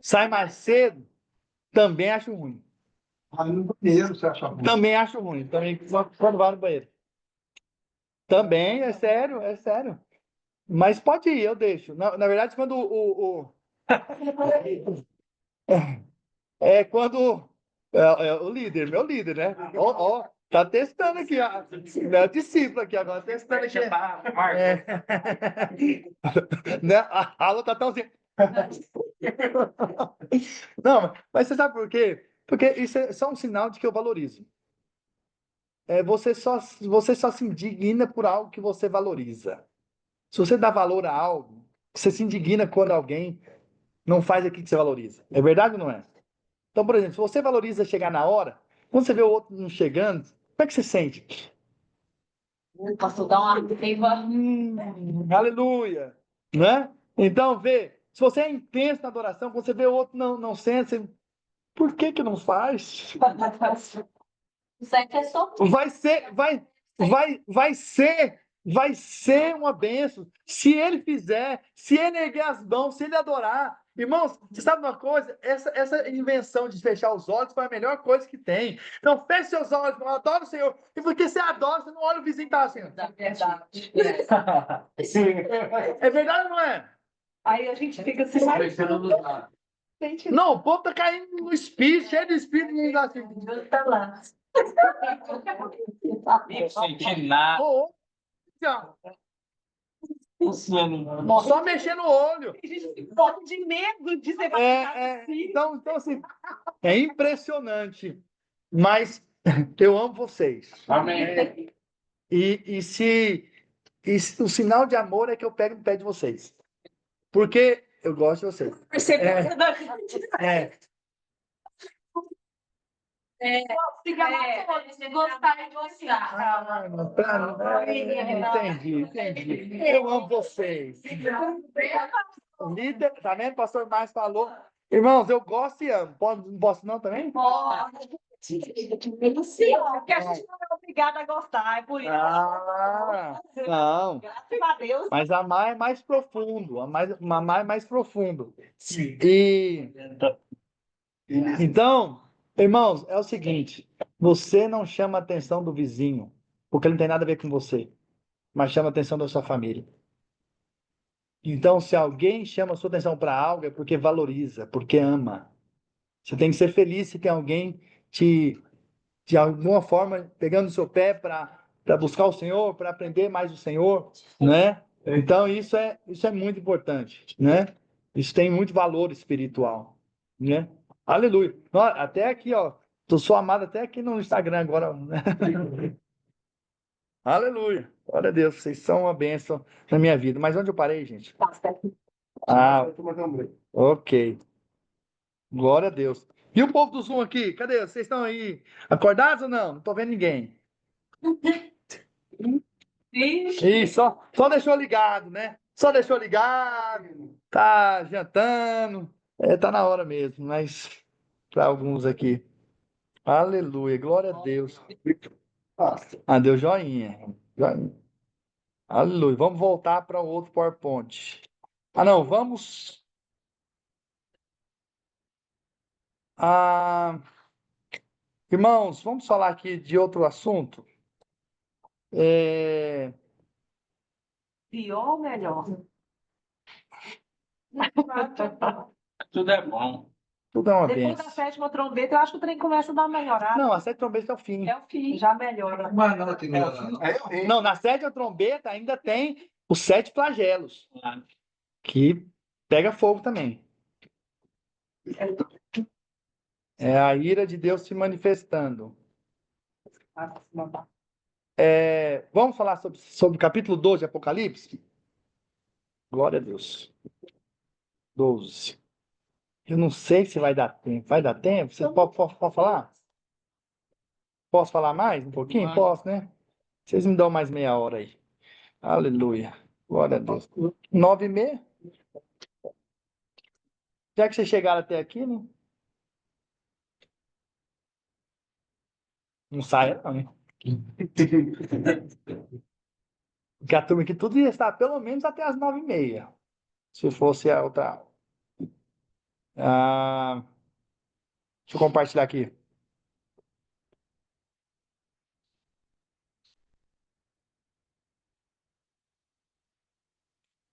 Sai mais cedo, também acho ruim. Aí no banheiro você acha ruim. Também acho ruim. Também quando vai no banheiro. Também, é sério, é sério. Mas pode ir, eu deixo. Na verdade, quando quando o líder, meu líder, né? Ó, tá testando aqui, ó. Meu discípulo aqui agora, testando aqui. Né? A aula tá tão assim. Não, mas você sabe por quê? Porque isso é só um sinal de que eu valorizo. Você só se indigna por algo que você valoriza. Se você dá valor a algo, você se indigna quando alguém não faz aquilo que você valoriza. É verdade ou não é? Então, por exemplo, se você valoriza chegar na hora, quando você vê o outro não chegando, como é que você sente? Posso dar uma raiva. Aleluia! Né? Então, vê, se você é intenso na adoração, quando você vê o outro não sente, você, por que não faz? O 7 é só. Vai ser uma bênção. Se ele fizer, se ele erguer as mãos, se ele adorar. Irmãos, você sabe uma coisa? Essa invenção de fechar os olhos foi a melhor coisa que tem. Não, feche seus olhos, não adora o Senhor. E porque você adora, você não olha o vizinho que tá assim. É verdade. É verdade ou não é? Aí a gente fica assim, Não, o povo tá caindo no espírito, cheio de espírito. Não dá assim. Tá lá. Não senti nada. Ô, ó, Funcionando. só mexer no olho. Pouco de medo de ser batizado assim. Então, assim, é impressionante. Mas eu amo vocês. Amém. O sinal de amor é que eu pego no pé de vocês. Porque eu gosto de vocês. Percebendo da gente. É. Siga lá todos, gostar de você. Entendi. Eu amo vocês. Líder, tá vendo? O pastor Márcio falou. Irmãos, eu gosto e amo. Não posso não também? Pode. Porque a gente não é obrigada a gostar, é por isso. Não. Graças a Deus. Mas amar é mais profundo. Amar é mais profundo. E então, irmãos, é o seguinte: você não chama a atenção do vizinho, porque ele não tem nada a ver com você, mas chama a atenção da sua família. Então, se alguém chama a sua atenção para algo, é porque valoriza, porque ama. Você tem que ser feliz se tem alguém de alguma forma, pegando o seu pé para buscar o Senhor, para aprender mais do Senhor, né? Então, isso é muito importante, né? Isso tem muito valor espiritual, né? Aleluia. Até aqui, ó, sou amado até aqui no Instagram agora, né? Aleluia. Glória a Deus, vocês são uma bênção na minha vida. Mas onde eu parei, gente? Ah, ok. Glória a Deus. E o povo do Zoom aqui? Cadê? Vocês estão aí acordados ou não? Não estou vendo ninguém. Ih, só deixou ligado, né? Só deixou ligado. Tá jantando. Tá na hora mesmo, mas para alguns aqui. Aleluia. Glória a Deus. Ah, deu joinha. Joinha. Aleluia. Vamos voltar para o outro PowerPoint. Ah, não. Vamos. Irmãos, vamos falar aqui de outro assunto. Pior ou melhor? Tudo é bom. Tudo é uma Depois da bênção. 7ª trombeta, eu acho que o trem começa a dar uma melhorada. Não, a 7 trombetas é o fim. É o fim. Já melhora. Mas não, tem Não, na 7ª trombeta ainda tem os 7 flagelos, que pega fogo também. É a ira de Deus se manifestando. Vamos falar sobre o capítulo 12 de Apocalipse? Glória a Deus. 12. Eu não sei se vai dar tempo. Vai dar tempo? Você pode falar? Posso falar mais um pouquinho? Vai. Posso, né? Vocês me dão mais meia hora aí. Aleluia. Glória a Deus. 9h30. Já que vocês chegaram até aqui, né? Não saia, não, hein? Porque a turma aqui tudo ia estar pelo menos até as 9h30. Se fosse a outra aula. Deixa eu compartilhar aqui.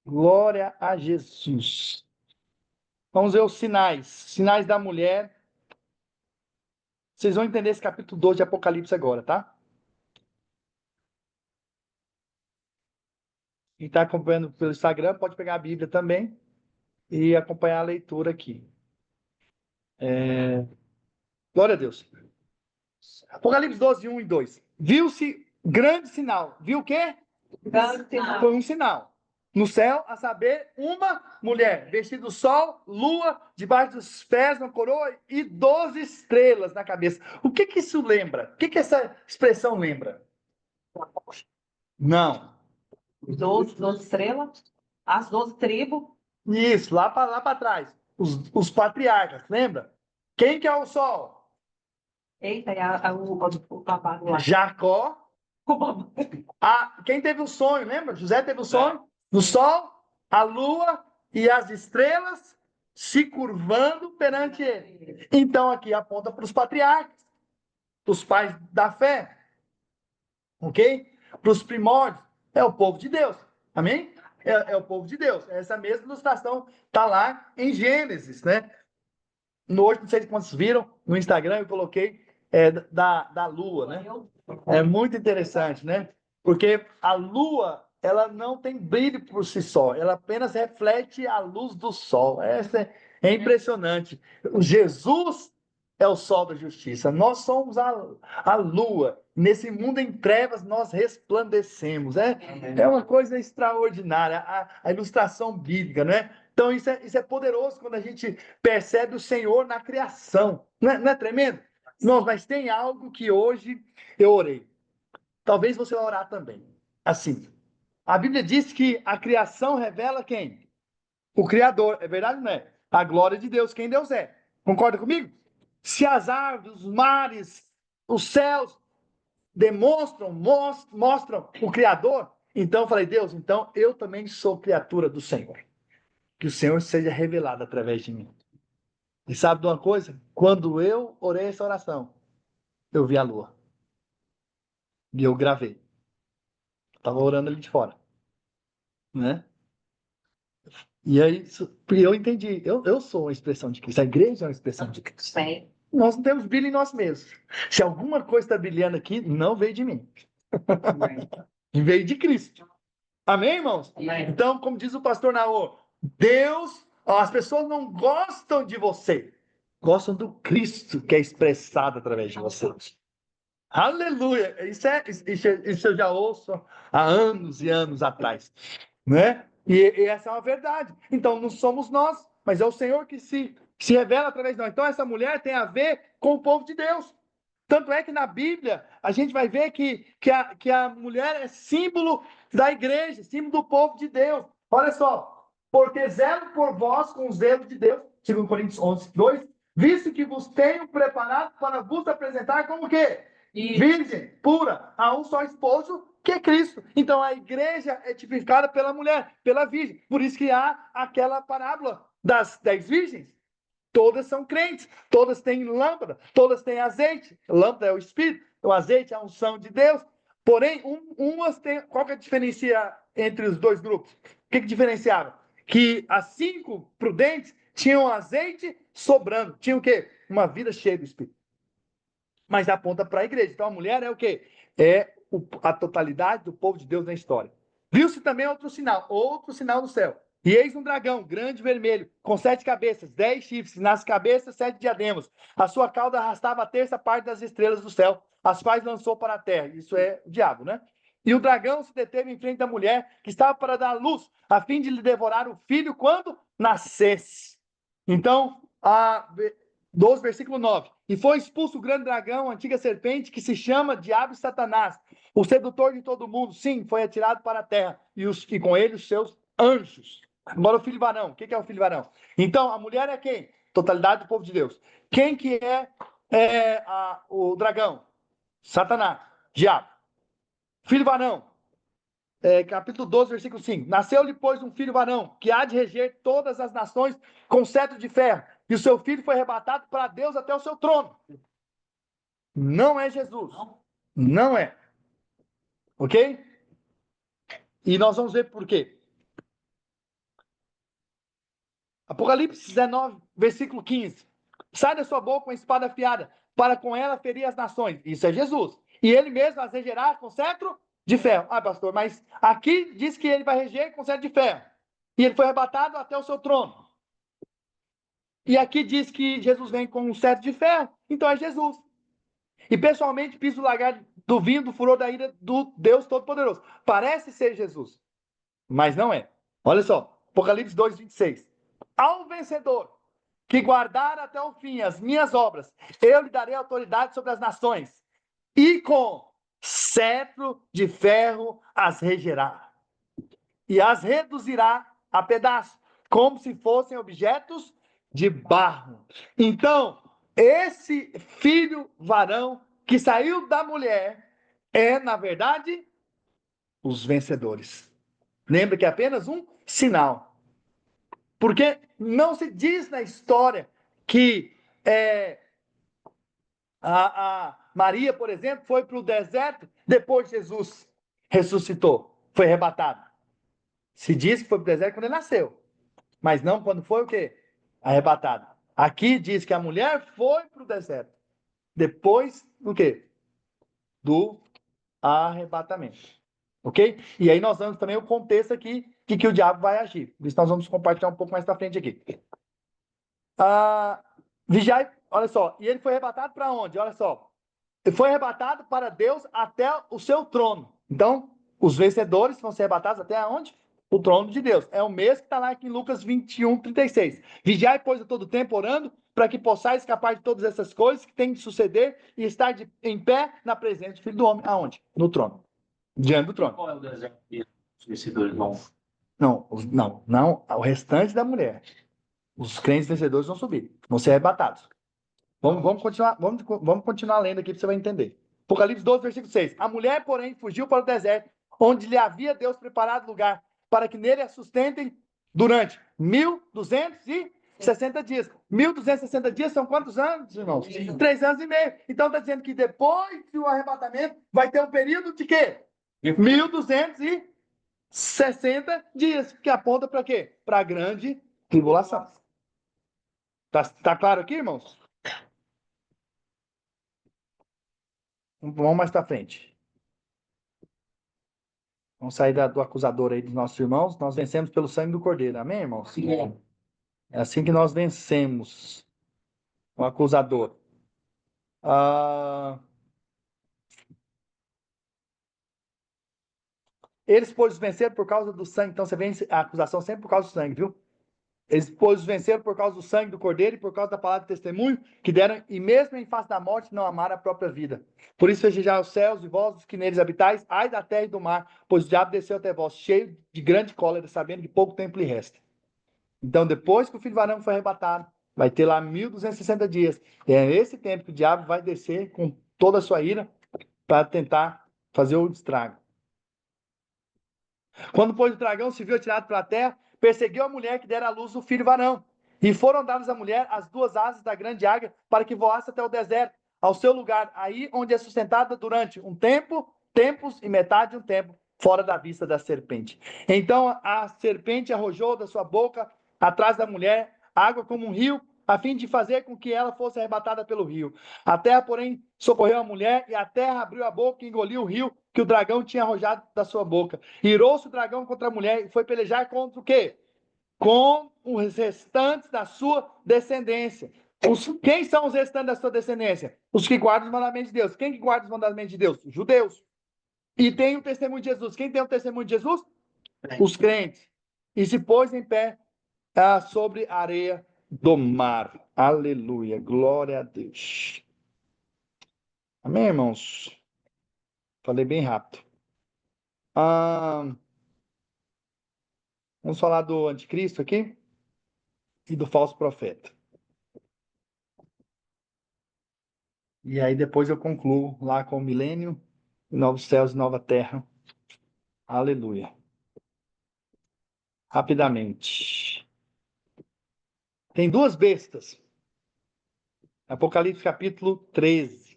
Glória a Jesus. Vamos ver os sinais. Sinais da mulher. Vocês vão entender esse capítulo 12 de Apocalipse agora, tá? Quem está acompanhando pelo Instagram pode pegar a Bíblia também e acompanhar a leitura aqui. Glória a Deus. Apocalipse 12, 1 e 2. Viu-se grande sinal. Viu o quê? Foi um sinal. No céu, a saber, uma mulher, vestida do sol, lua, debaixo dos pés, uma coroa e 12 estrelas na cabeça. O que que isso lembra? O que que essa expressão lembra? Não. 12 estrelas, as 12 tribos. Isso, lá para trás. Os patriarcas, lembra? Quem que é o sol? Eita, o babado lá. Jacó. Quem teve o sonho, lembra? José teve o sonho do sol, a lua e as estrelas se curvando perante ele. Então aqui aponta para os patriarcas, os pais da fé, ok? Para os primórdios, é o povo de Deus, amém? É o povo de Deus. Essa mesma ilustração está lá em Gênesis, né? hoje, não sei se vocês viram, no Instagram eu coloquei da Lua, né? É muito interessante, né? Porque a Lua, ela não tem brilho por si só, ela apenas reflete a luz do sol. Essa é impressionante. O Jesus é o sol da justiça, nós somos a Lua. Nesse mundo em trevas, nós resplandecemos. É uma coisa extraordinária, a ilustração bíblica, né? Então, isso é poderoso quando a gente percebe o Senhor na criação. Não é tremendo? Não, mas tem algo que hoje eu orei. Talvez você vai orar também. Assim, a Bíblia diz que a criação revela quem? O Criador. É verdade ou não é? A glória de Deus, quem Deus é. Concorda comigo? Se as árvores, os mares, os céus mostram o Criador, então eu falei, Deus, então eu também sou criatura do Senhor. Que o Senhor seja revelado através de mim. E sabe de uma coisa? Quando eu orei essa oração, eu vi a lua. E eu gravei. Estava orando ali de fora. Né? E aí, eu entendi. Eu sou uma expressão de Cristo. A igreja é uma expressão de Cristo. Sim. Nós não temos brilho em nós mesmos. Se alguma coisa está brilhando aqui, não veio de mim. Veio de Cristo. Amém, irmãos? Amém. Então, como diz o pastor Naô, Deus, as pessoas não gostam de você. Gostam do Cristo que é expressado através de você. Aleluia! Isso eu já ouço há anos e anos atrás. Né? E essa é uma verdade. Então, não somos nós, mas é o Senhor que se revela através de nós. Então, essa mulher tem a ver com o povo de Deus. Tanto é que na Bíblia, a gente vai ver que a mulher é símbolo da igreja, símbolo do povo de Deus. Olha só. Porque zelo por vós com o zelo de Deus, 2 Coríntios 11, 2, visto que vos tenho preparado para vos apresentar como o quê? Virgem, pura, a um só esposo, que é Cristo. Então a igreja é tipificada pela mulher, pela virgem. Por isso que há aquela parábola das 10 virgens. Todas são crentes, todas têm lâmpada, todas têm azeite. Lâmpada é o Espírito, o azeite é a unção de Deus. Porém, umas têm. Qual que é a diferença entre os dois grupos? O que diferenciava? Que as 5 prudentes tinham azeite sobrando. Tinham o quê? Uma vida cheia do Espírito. Mas aponta para a igreja. Então a mulher é o quê? É a totalidade do povo de Deus na história. Viu-se também outro sinal no céu. E eis um dragão, grande e vermelho, com 7 cabeças, 10 chifres, nas cabeças 7 diademas. A sua cauda arrastava a terça parte das estrelas do céu, as quais lançou para a terra. Isso é o diabo, né? E o dragão se deteve em frente da mulher, que estava para dar luz, a fim de lhe devorar o filho quando nascesse. Então, 12, versículo 9. E foi expulso o grande dragão, a antiga serpente, que se chama Diabo e Satanás, o sedutor de todo mundo. Sim, foi atirado para a terra, e com ele os seus anjos. Agora o filho varão. O que é o filho varão? Então, a mulher é quem? Totalidade do povo de Deus. Quem que é o dragão? Satanás, diabo. Filho varão. Capítulo 12, versículo 5. Nasceu-lhe, pois, um filho varão, que há de reger todas as nações com cetro de ferro. E o seu filho foi arrebatado para Deus até o seu trono. Não é Jesus. Não é. Ok? E nós vamos ver por quê. Apocalipse 19, versículo 15. Sai da sua boca uma espada afiada, para com ela ferir as nações. Isso é Jesus. E ele mesmo as regerá com cetro de ferro. Ah, pastor, mas aqui diz que ele vai reger com cetro de ferro. E ele foi arrebatado até o seu trono. E aqui diz que Jesus vem com um cetro de ferro. Então é Jesus. E pessoalmente pisa o lagar do vinho do furor da ira do Deus Todo-Poderoso. Parece ser Jesus, mas não é. Olha só, Apocalipse 2, 26. Ao vencedor, que guardar até o fim as minhas obras, eu lhe darei autoridade sobre as nações, e com cetro de ferro as regerá, e as reduzirá a pedaços, como se fossem objetos de barro. Então, esse filho varão que saiu da mulher é, na verdade, os vencedores. Lembra que é apenas um sinal. Porque não se diz na história que a Maria, por exemplo, foi para o deserto depois Jesus ressuscitou, foi arrebatado. Se diz que foi para o deserto quando ele nasceu, mas não quando foi o quê? Arrebatado. Aqui diz que a mulher foi para o deserto. Depois do quê? Do arrebatamento. Ok? E aí nós vamos também o contexto aqui de que o diabo vai agir. Isso nós vamos compartilhar um pouco mais para frente aqui. Vigiai, olha só. E ele foi arrebatado para onde? Olha só. Ele foi arrebatado para Deus até o seu trono. Então, os vencedores vão ser arrebatados até onde? O trono de Deus. É o mesmo que está lá aqui em Lucas 21:36. Vigiai, pois, a todo tempo orando, para que possais escapar de todas essas coisas que têm de suceder e estar em pé na presença do Filho do Homem. Aonde? No trono. Diante do trono. Qual é o deserto que os vencedores vão? Não. O restante da mulher. Os crentes vencedores vão subir. Vão ser arrebatados. Vamos continuar lendo aqui para você vai entender. Apocalipse 12, versículo 6. A mulher, porém, fugiu para o deserto, onde lhe havia Deus preparado lugar, para que nele a sustentem durante 1.260 dias. 1.260 dias são quantos anos, irmãos? 3 anos e meio. Então está dizendo que depois do arrebatamento vai ter um período de quê? 1.260 dias, que aponta para quê? Para a grande tribulação. Tá claro aqui, irmãos? Vamos mais para frente. Vamos sair do acusador aí dos nossos irmãos. Nós vencemos pelo sangue do Cordeiro. Amém, irmãos? Sim. É assim que nós vencemos o acusador. Eles, pois, venceram por causa do sangue. Então, você vence a acusação sempre por causa do sangue, viu? Eles, pois, venceram por causa do sangue do Cordeiro e por causa da palavra de testemunho que deram, e mesmo em face da morte, não amaram a própria vida. Por isso, festejai os céus e vós, os que neles habitais, ai da terra e do mar, pois o diabo desceu até vós, cheio de grande cólera, sabendo que pouco tempo lhe resta. Então, depois que o filho do varão foi arrebatado, vai ter lá 1.260 dias. E é esse tempo que o diabo vai descer com toda a sua ira para tentar fazer o estrago. Quando, pois, o dragão se viu atirado pela terra, perseguiu a mulher que dera à luz o filho varão. E foram dadas à mulher as 2 asas da grande águia para que voasse até o deserto, ao seu lugar, aí onde é sustentada durante um tempo, tempos e metade de um tempo, fora da vista da serpente. Então a serpente arrojou da sua boca atrás da mulher água como um rio, a fim de fazer com que ela fosse arrebatada pelo rio. A terra, porém, socorreu a mulher, e a terra abriu a boca e engoliu o rio que o dragão tinha arrojado da sua boca. Irou-se o dragão contra a mulher e foi pelejar contra o quê? Com os restantes da sua descendência. Quem são os restantes da sua descendência? Os que guardam os mandamentos de Deus. Quem que guarda os mandamentos de Deus? Os judeus. E tem o testemunho de Jesus. Quem tem o testemunho de Jesus? Os crentes. E se pôs em pé sobre a areia do mar. Aleluia. Glória a Deus. Amém, irmãos? Falei bem rápido. Vamos falar do anticristo aqui e do falso profeta. E aí depois eu concluo lá com o milênio, novos céus e nova terra. Aleluia. Rapidamente. Tem 2 bestas. Apocalipse capítulo 13.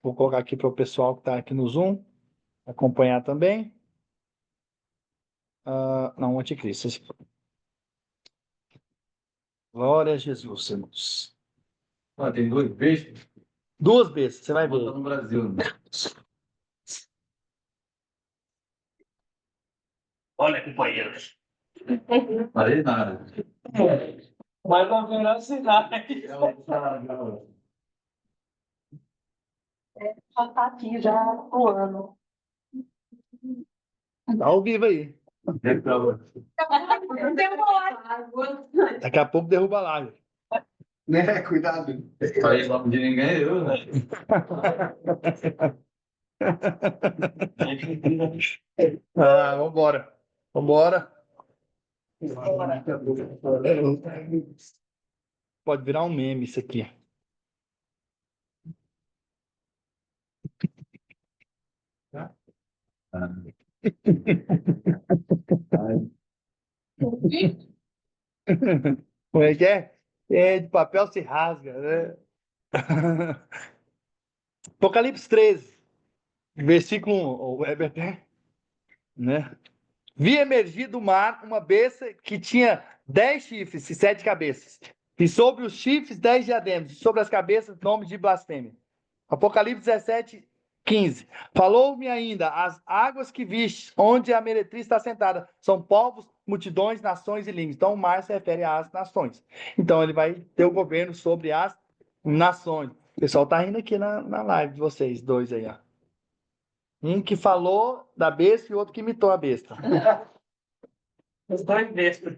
Vou colocar aqui para o pessoal que está aqui no Zoom acompanhar também. Não, o anticristo. Glória a Jesus, irmãos. Tem 2 bestas? 2 bestas, você vai ver. No Brasil. Né? Olha, companheiros. Falei nada. Mas não haverá sinais. Já tá aqui, já voando. Tá ao vivo aí. Daqui a pouco derruba a live. Né? Cuidado. Falei nome de ninguém, eu, né? Vambora. Vambora. Pode virar um meme isso aqui. Como é que é? De papel se rasga, né? Apocalipse 13, versículo 1. né? Vi emergir do mar uma besta que tinha 10 chifres e 7 cabeças. E sobre os chifres 10 diademas, e sobre as cabeças nomes de blasfêmia. Apocalipse 17, 15. Falou-me ainda, as águas que viste, onde a meretriz está sentada, são povos, multidões, nações e línguas. Então o mar se refere às nações. Então ele vai ter o governo sobre as nações. O pessoal está rindo aqui na live de vocês, dois aí, ó. Um que falou da besta e outro que imitou a besta. Os dois bestas.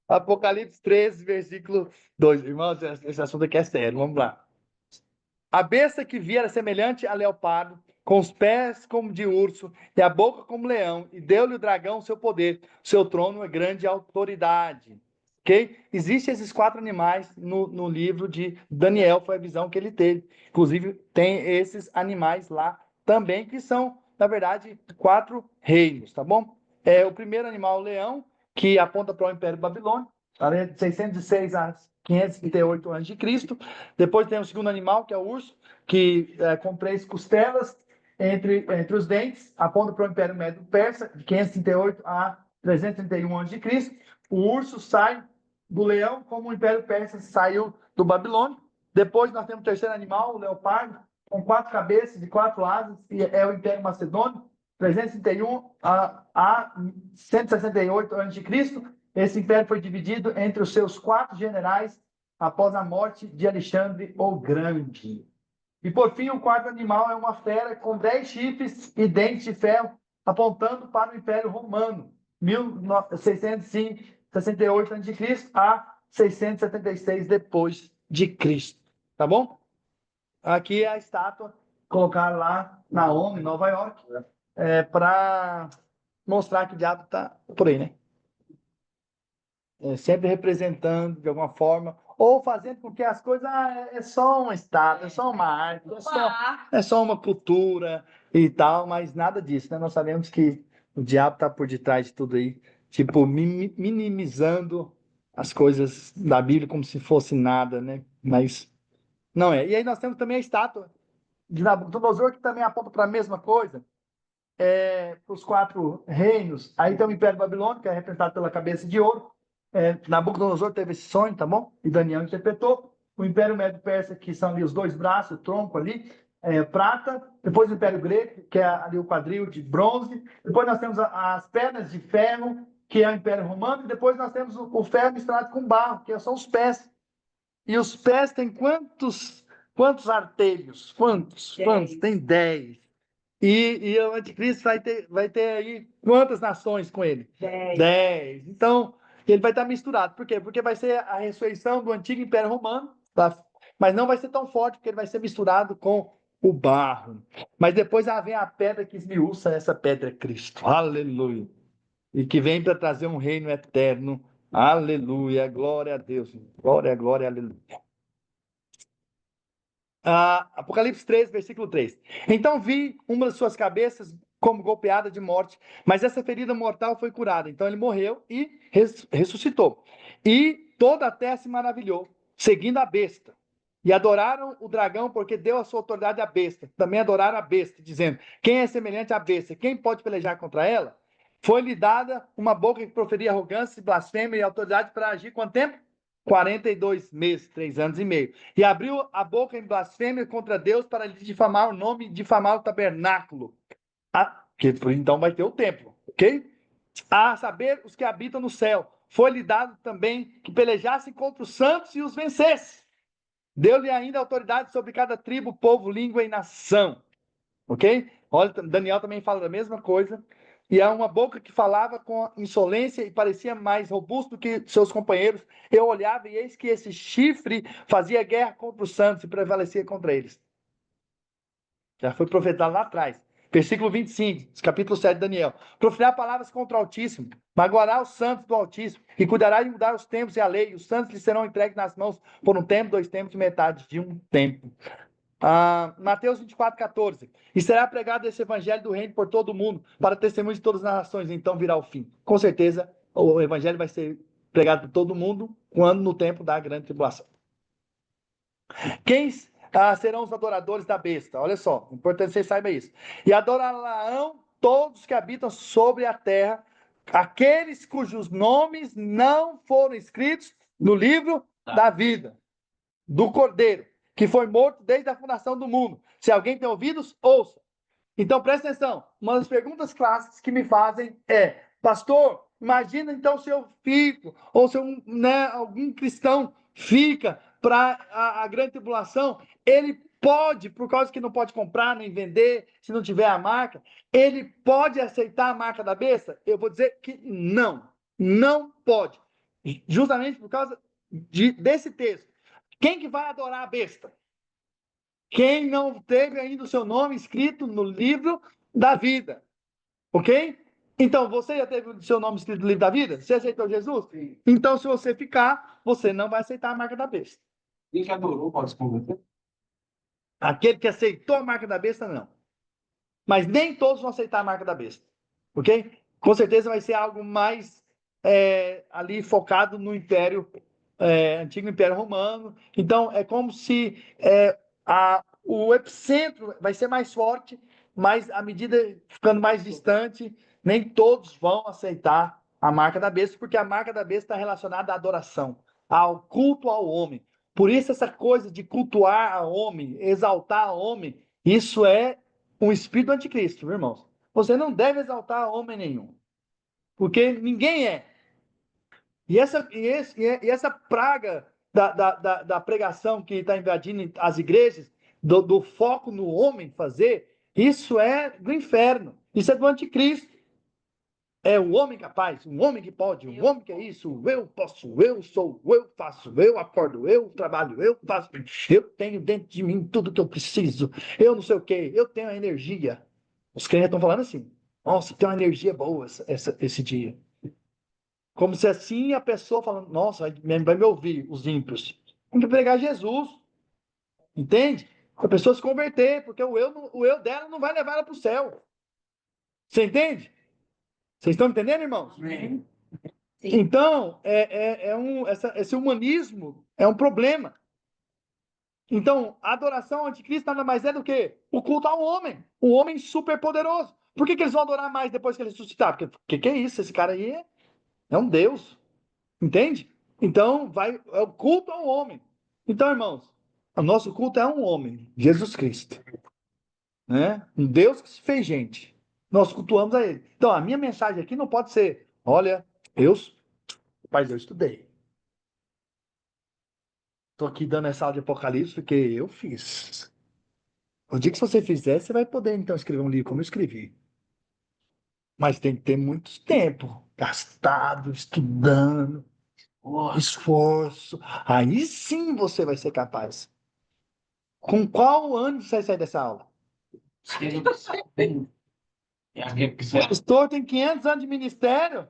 Apocalipse 13, versículo 2. Irmãos, esse assunto aqui é sério, vamos lá. A besta que vi era semelhante a leopardo, com os pés como de urso e a boca como leão, e deu-lhe o dragão seu poder, seu trono é grande autoridade. Ok? Existem esses 4 animais no livro de Daniel, foi a visão que ele teve. Inclusive, tem esses animais lá também, que são, na verdade, 4 reinos, tá bom? O primeiro animal, o leão, que aponta para o Império Babilônico, de 606 a 538 a.C. Depois tem o segundo animal, que é o urso, que com 3 costelas entre os dentes, aponta para o Império Médio-Persa, de 538 a 331 a.C. O urso sai do leão, como o Império Persa saiu do Babilônio. Depois nós temos o terceiro animal, o leopardo, com 4 cabeças e 4 asas, e é o Império Macedônio, 331 a 168 a.C. Esse império foi dividido entre os seus 4 generais após a morte de Alexandre o Grande. E por fim, o quarto animal é uma fera com 10 chifres e dentes de ferro, apontando para o Império Romano, 1668 a.C. a 676 depois de Cristo. Tá bom? Aqui é a estátua colocaram lá na ONU, em Nova York, para mostrar que o diabo está por aí, né? Sempre representando de alguma forma, ou fazendo com que as coisas é só uma estátua, é só uma arte, é só uma cultura e tal, mas nada disso, né? Nós sabemos que o diabo está por detrás de tudo aí, tipo, minimizando as coisas da Bíblia como se fosse nada, né? Mas não é. E aí nós temos também a estátua de Nabucodonosor, que também aponta para a mesma coisa, para os 4 reinos. Aí tem o Império Babilônico, que é representado pela cabeça de ouro. Nabucodonosor teve esse sonho, tá bom? E Daniel interpretou. O Império Médio-Persa, que são ali os 2 braços, o tronco ali, prata. Depois o Império Grego, que é ali o quadril de bronze. Depois nós temos as pernas de ferro, que é o Império Romano. E depois nós temos o ferro misturado com barro, que são os pés. E os pés têm quantos artelhos? Quantos? Tem 10. E o anticristo vai ter aí quantas nações com ele? 10. Então, ele vai estar misturado. Por quê? Porque vai ser a ressurreição do antigo Império Romano, tá? Mas não vai ser tão forte, porque ele vai ser misturado com o barro. Mas depois vem a pedra que esmiuça, essa pedra é Cristo. Aleluia. E que vem para trazer um reino eterno. Aleluia. Glória a Deus. Glória, glória, aleluia. Apocalipse 3, versículo 3. Então vi uma das suas cabeças como golpeada de morte, mas essa ferida mortal foi curada. Então ele morreu e ressuscitou. E toda a terra se maravilhou, seguindo a besta. E adoraram o dragão, porque deu a sua autoridade à besta. Também adoraram a besta, dizendo: quem é semelhante à besta? Quem pode pelejar contra ela? Foi-lhe dada uma boca que proferia arrogância, blasfêmia e autoridade para agir quanto tempo? 42 meses, 3 anos e meio. E abriu a boca em blasfêmia contra Deus para lhe difamar o nome, difamar o tabernáculo. Que então vai ter o templo, ok? A saber, os que habitam no céu. Foi-lhe dado também que pelejassem contra os santos e os vencesse. Deu-lhe ainda autoridade sobre cada tribo, povo, língua e nação. Ok? Olha, Daniel também fala da mesma coisa. E há uma boca que falava com insolência e parecia mais robusto do que seus companheiros. Eu olhava e eis que esse chifre fazia guerra contra os santos e prevalecia contra eles. Já foi profetizado lá atrás. Versículo 25, capítulo 7 de Daniel. Proferirá palavras contra o Altíssimo, magoará os santos do Altíssimo, e cuidará de mudar os tempos e a lei, e os santos lhe serão entregues nas mãos por um tempo, 2 tempos e metade de um tempo. Mateus 24, 14. E será pregado esse evangelho do reino por todo o mundo, para testemunho de todas as nações, então virá o fim. Com certeza, o evangelho vai ser pregado por todo mundo, quando no tempo da grande tribulação. Quem serão os adoradores da besta. Olha só, importante que vocês saibam isso. E adorarão todos que habitam sobre a terra, aqueles cujos nomes não foram escritos no livro da vida, do Cordeiro, que foi morto desde a fundação do mundo. Se alguém tem ouvidos, ouça. Então, presta atenção. Uma das perguntas clássicas que me fazem é: pastor, imagina então seu filho, ou seu, algum cristão fica para a grande tribulação, ele pode, por causa que não pode comprar nem vender, se não tiver a marca, ele pode aceitar a marca da besta? Eu vou dizer que não pode. Justamente por causa desse texto. Quem que vai adorar a besta? Quem não teve ainda o seu nome escrito no livro da vida. Ok? Então, você já teve o seu nome escrito no livro da vida? Você aceitou Jesus? Sim. Então, se você ficar, você não vai aceitar a marca da besta. Quem que adorou pode se converter? Aquele que aceitou a marca da besta, não. Mas nem todos vão aceitar a marca da besta. Ok? Com certeza vai ser algo mais ali focado no Império, antigo Império Romano. Então, é como se o epicentro vai ser mais forte, mas à medida ficando mais distante, nem todos vão aceitar a marca da besta, porque a marca da besta está relacionada à adoração, ao culto ao homem. Por isso, essa coisa de cultuar ao homem, exaltar ao homem, isso é um espírito anticristo, viu, irmãos? Você não deve exaltar homem nenhum, porque ninguém é. E essa praga da pregação que está invadindo as igrejas, do foco no homem fazer, isso é do inferno, isso é do anticristo. É o homem capaz, o homem que pode, o homem que é isso, eu posso, eu sou, eu faço, eu acordo, eu trabalho, eu faço, eu tenho dentro de mim tudo que eu preciso, eu não sei o quê, eu tenho a energia. Os crentes estão falando assim: nossa, tem uma energia boa esse dia. Como se assim a pessoa falando: nossa, vai me ouvir, os ímpios. Tem que pregar Jesus. Entende? A pessoa se converter, porque o eu dela não vai levar ela para o céu. Você entende? Vocês estão entendendo, irmãos? Sim. Então, esse humanismo é um problema. Então, a adoração ao anticristo nada mais é do que o culto ao homem, o homem super poderoso. Por que eles vão adorar mais depois que ele ressuscitar? Porque que é isso? Esse cara aí é um Deus. Entende? Então, é o culto ao homem. Então, irmãos, o nosso culto é um homem, Jesus Cristo. Né? Um Deus que se fez gente. Nós cultuamos a ele. Então, a minha mensagem aqui não pode ser: olha, mas eu estudei. Estou aqui dando essa aula de Apocalipse porque eu fiz. O dia que você fizer, você vai poder, então, escrever um livro como eu escrevi. Mas tem que ter muito tempo gastado, estudando, esforço. Aí sim você vai ser capaz. Com qual ano você vai sair dessa aula? O pastor tem 500 anos de ministério.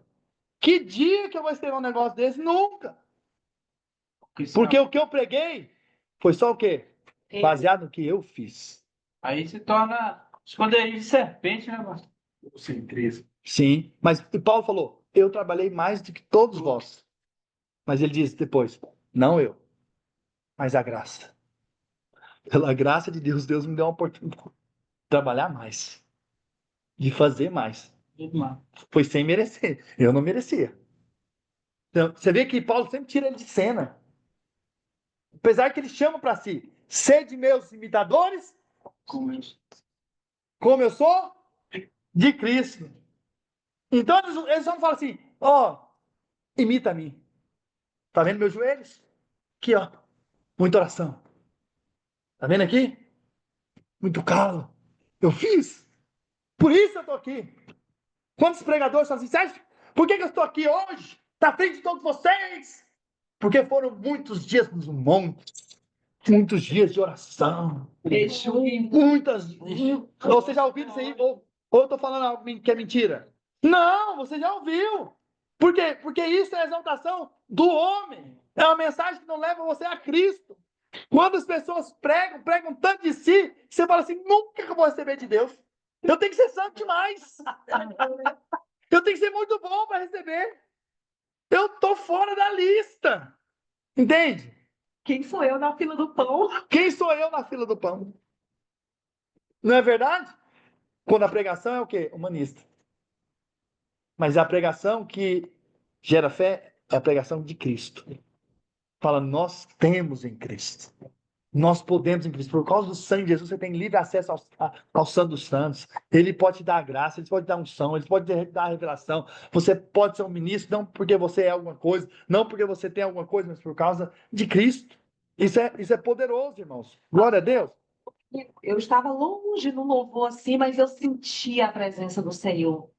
Que dia que eu vou escrever um negócio desse? Nunca. Porque o que eu preguei foi só o quê? Baseado no que eu fiz. Aí se torna esconderijo de serpente, né, pastor? Sim, Cristo. Sim, mas e Paulo falou: eu trabalhei mais do que todos vós. Mas ele diz depois: não eu, mas a graça. Pela graça de Deus, Deus me deu uma oportunidade de trabalhar mais, de fazer mais. Foi sem merecer. Eu não merecia. Então, você vê que Paulo sempre tira ele de cena. Apesar que ele chama para si: sede meus imitadores, como eu sou de Cristo. Então eles vão falar assim: imita a mim. Tá vendo meus joelhos? Aqui, ó. Muita oração. Tá vendo aqui? Muito calo. Eu fiz. Por isso eu tô aqui. Quantos pregadores falam assim: Sérgio, por que eu estou aqui hoje? Tá à frente de todos vocês? Porque foram muitos dias nos montes. Muitos dias de oração. Muitas. Você já ouviu isso aí? Ou eu estou falando algo que é mentira? Não, você já ouviu. Por quê? Porque isso é a exaltação do homem. É uma mensagem que não leva você a Cristo. Quando as pessoas pregam tanto de si, você fala assim: nunca que eu vou receber de Deus. Eu tenho que ser santo demais. Eu tenho que ser muito bom para receber. Eu estou fora da lista. Entende? Quem sou eu na fila do pão? Quem sou eu na fila do pão? Não é verdade? Quando a pregação é o quê? Humanista. Mas a pregação que gera fé é a pregação de Cristo. Fala, nós temos em Cristo. Nós podemos em Cristo. Por causa do sangue de Jesus, você tem livre acesso ao Santo dos Santos. Ele pode te dar graça, ele pode te dar unção, ele pode te dar revelação. Você pode ser um ministro, não porque você é alguma coisa, não porque você tem alguma coisa, mas por causa de Cristo. Isso é poderoso, irmãos. Glória a Deus. Eu estava longe no louvor assim, mas eu sentia a presença do Senhor.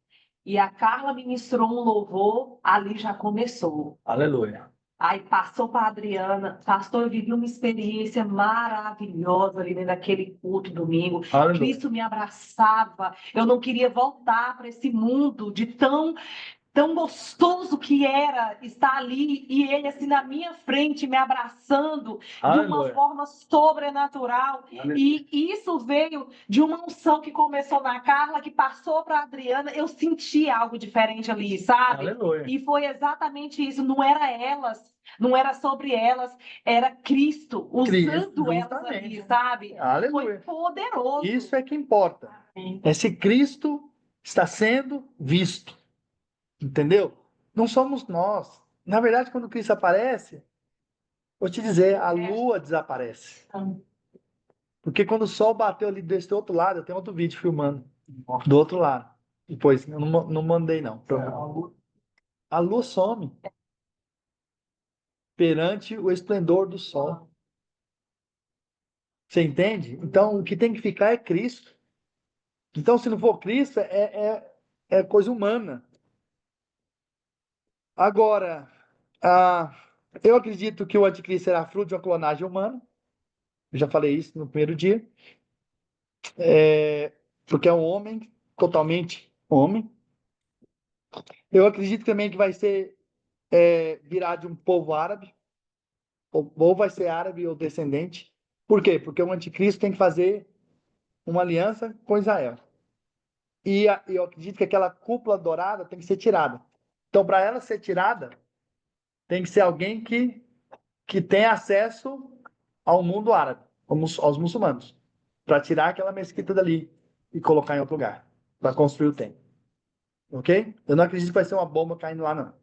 E a Carla ministrou um louvor, ali já começou. Aleluia. Aí passou para a Adriana, pastor, eu vivi uma experiência maravilhosa ali dentro daquele culto domingo. Aleluia. Cristo me abraçava, eu não queria voltar para esse mundo de tão gostoso que era estar ali e ele assim na minha frente me abraçando de uma Aleluia. forma sobrenatural. E isso veio de uma unção que começou na Carla, que passou para a Adriana. Eu senti algo diferente ali, sabe? Aleluia. E foi exatamente isso. Não era elas, não era sobre elas, era Cristo usando elas ali, justamente. sabe? Foi Aleluia. poderoso. Isso é que importa. É se Cristo está sendo visto. Entendeu? Não somos nós. Na verdade, quando Cristo aparece, vou te dizer, a lua desaparece. Porque quando o sol bateu ali desse outro lado, eu tenho outro vídeo filmando do outro lado. Depois, eu não mandei não. A lua some perante o esplendor do sol. Você entende? Então, o que tem que ficar é Cristo. Então, se não for Cristo, é coisa humana. Agora, eu acredito que o anticristo será fruto de uma clonagem humana. Eu já falei isso no primeiro dia. Porque é um homem, totalmente homem. Eu acredito também que vai ser virar de um povo árabe, ou vai ser árabe ou descendente. Por quê? Porque o anticristo tem que fazer uma aliança com Israel. E eu acredito que aquela cúpula dourada tem que ser tirada. Então, para ela ser tirada, tem que ser alguém que tem acesso ao mundo árabe, aos muçulmanos, para tirar aquela mesquita dali e colocar em outro lugar, para construir o templo. Ok? Eu não acredito que vai ser uma bomba caindo lá, não.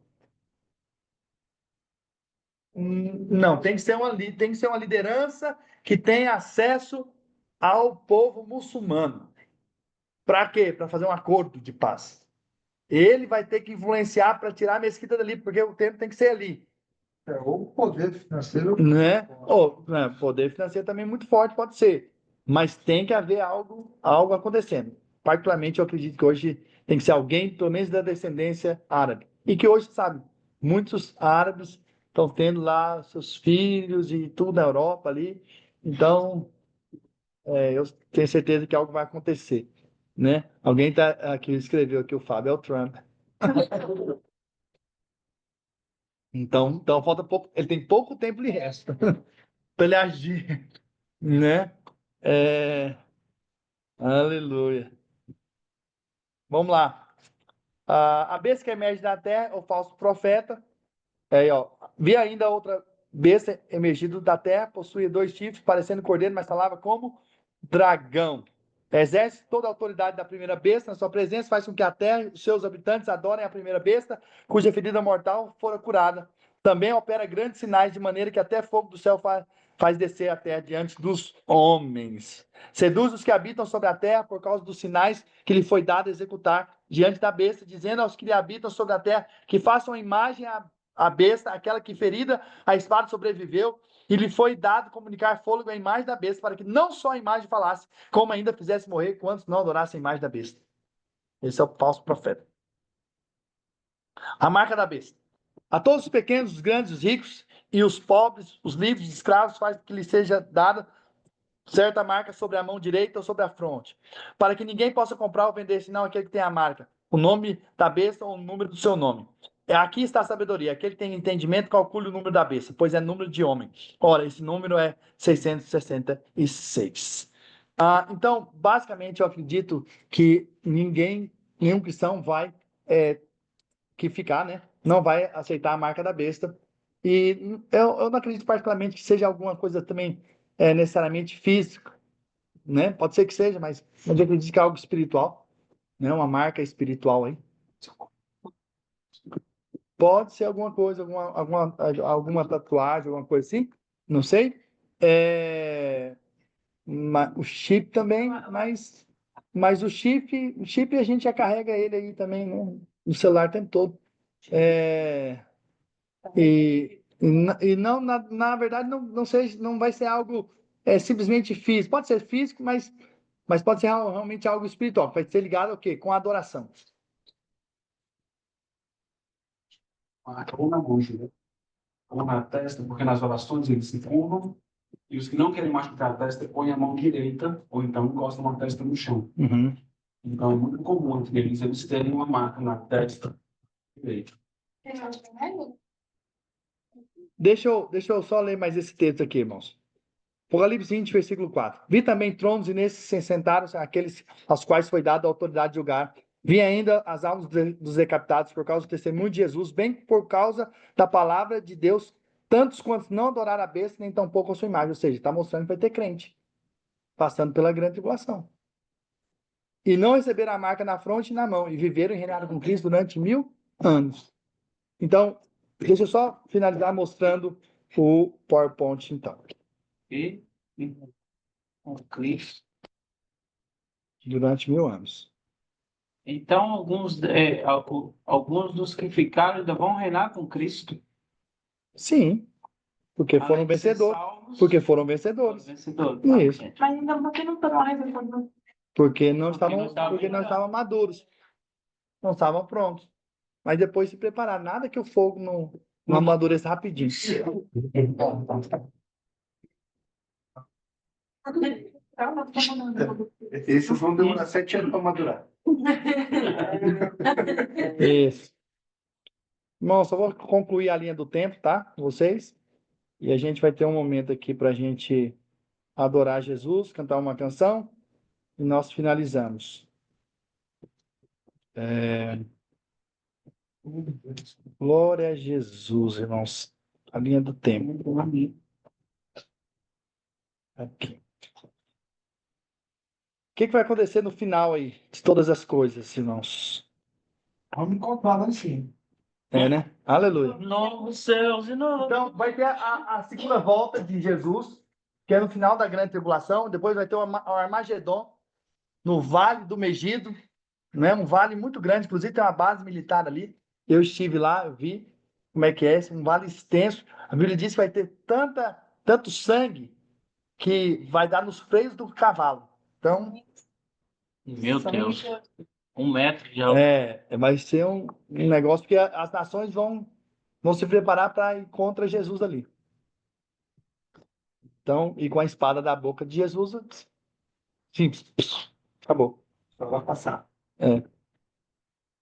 Não, tem que ser uma liderança que tenha acesso ao povo muçulmano. Para quê? Para fazer um acordo de paz. Ele vai ter que influenciar para tirar a mesquita dali, porque o templo tem que ser ali. Ou poder financeiro. Né? Poder financeiro também muito forte, pode ser. Mas tem que haver algo acontecendo. Particularmente, eu acredito que hoje tem que ser alguém, pelo menos da descendência árabe. E que hoje, sabe, muitos árabes estão tendo lá seus filhos e tudo na Europa ali. Então, eu tenho certeza que algo vai acontecer. Né? Alguém aqui escreveu aqui, o Fábio é o Trump. Então falta pouco, ele tem pouco tempo de resto para ele agir, né? Aleluia. Vamos lá. A besta que emerge da terra, o falso profeta. Aí, ó. Vi ainda outra besta emergindo da terra, possuía 2 chifres, parecendo cordeiro, mas falava como dragão. Exerce toda a autoridade da primeira besta, na sua presença faz com que a terra e os seus habitantes adorem a primeira besta, cuja ferida mortal fora curada. Também opera grandes sinais, de maneira que até fogo do céu faz descer a terra diante dos homens. Seduz os que habitam sobre a terra por causa dos sinais que lhe foi dado executar diante da besta, dizendo aos que lhe habitam sobre a terra que façam a imagem à besta, aquela que ferida a espada sobreviveu, e lhe foi dado comunicar fôlego à imagem da besta, para que não só a imagem falasse, como ainda fizesse morrer quantos não adorassem a imagem da besta. Esse é o falso profeta. A marca da besta. A todos os pequenos, os grandes, os ricos e os pobres, os livres, os escravos, faz que lhe seja dada certa marca sobre a mão direita ou sobre a fronte, para que ninguém possa comprar ou vender, senão aquele que tem a marca, o nome da besta ou o número do seu nome. Aqui está a sabedoria. Aquele que tem entendimento, calcule o número da besta, pois é número de homem. Ora, esse número é 666. Então, basicamente, eu acredito que nenhum cristão vai ficar, né? Não vai aceitar a marca da besta. E eu não acredito particularmente que seja alguma coisa também necessariamente física, né? Pode ser que seja, mas eu acredito que é algo espiritual, né? Uma marca espiritual aí. Pode ser alguma coisa, alguma tatuagem, alguma coisa assim, não sei. O chip também, mas o chip a gente já carrega ele aí também, né? No celular o tempo todo. E não, na verdade, não vai ser algo simplesmente físico. Pode ser físico, mas pode ser realmente algo espiritual. Vai ser ligado ao quê? Com a adoração. Ou na mão, né? Ou na testa, porque nas orações eles se curvam, e os que não querem machucar a testa põem a mão direita, ou então encostam a testa no chão. Uhum. Então é muito comum entre eles terem uma marca na testa direita. Deixa eu só ler mais esse texto aqui, irmãos. Apocalipse 20, versículo 4. Vi também tronos, e nesses se sentaram aqueles aos quais foi dada a autoridade de julgar. Vi ainda as almas dos decapitados por causa do testemunho de Jesus, bem por causa da palavra de Deus, tantos quantos não adoraram a besta, nem tampouco a sua imagem. Ou seja, está mostrando que vai ter crente, passando pela grande tribulação. E não receberam a marca na fronte e na mão, e viveram e reinaram com Cristo durante 1000 anos. Então, deixa eu só finalizar mostrando o PowerPoint, então. E com Cristo. Durante 1000 anos. Então, alguns dos que ficaram ainda vão reinar com Cristo. Sim, porque Além foram de ser vencedores. salvos, Porque foram foram vencedores. vencedores. Isso. Mas ainda porque não foram arrebatados. Porque não estavam estavam maduros. Não estavam prontos. Mas depois se prepararam. Nada que o fogo não amadureça rapidinho. Esses vão demorar 7 anos para madurar. Isso. Bom, só vou concluir a linha do tempo, tá? Vocês. E a gente vai ter um momento aqui para a gente adorar Jesus, cantar uma canção. E nós finalizamos. Glória a Jesus, irmãos. A linha do tempo. Aqui. O que vai acontecer no final aí de todas as coisas, irmãos? Vamos encontrar lá em cima. Né? Aleluia. Novos céus e novos. Então, vai ter a segunda volta de Jesus, que é no final da grande tribulação. Depois vai ter o Armagedon, no Vale do Megido, né? Um vale muito grande, inclusive tem uma base militar ali. Eu estive lá, eu vi como é que é, um vale extenso. A Bíblia diz que vai ter tanto sangue que vai dar nos freios do cavalo. Então, Meu Deus. 1 metro de vai ser um negócio, porque as nações vão se preparar para ir contra Jesus ali. Então, e com a espada da boca de Jesus, simples, acabou. Só vai passar.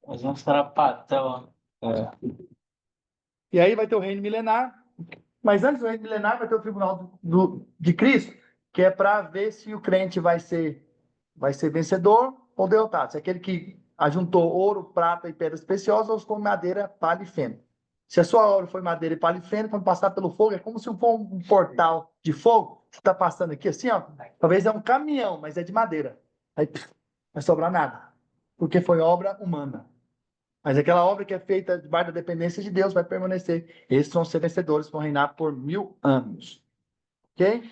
Nós vamos para patão. E aí vai ter o reino milenar, mas antes do reino milenar vai ter o tribunal de Cristo, que é para ver se o crente vai ser vencedor ou derrotado. Se é aquele que ajuntou ouro, prata e pedras preciosas, ou se for madeira, palha e feno. Se a sua obra foi madeira e palha e feno, quando passar pelo fogo, é como se for um portal de fogo que está passando aqui assim, ó. Talvez é um caminhão, mas é de madeira. Aí não vai sobrar nada, porque foi obra humana. Mas aquela obra que é feita debaixo da dependência de Deus vai permanecer. Esses vão ser vencedores, vão reinar por 1000 anos. Ok?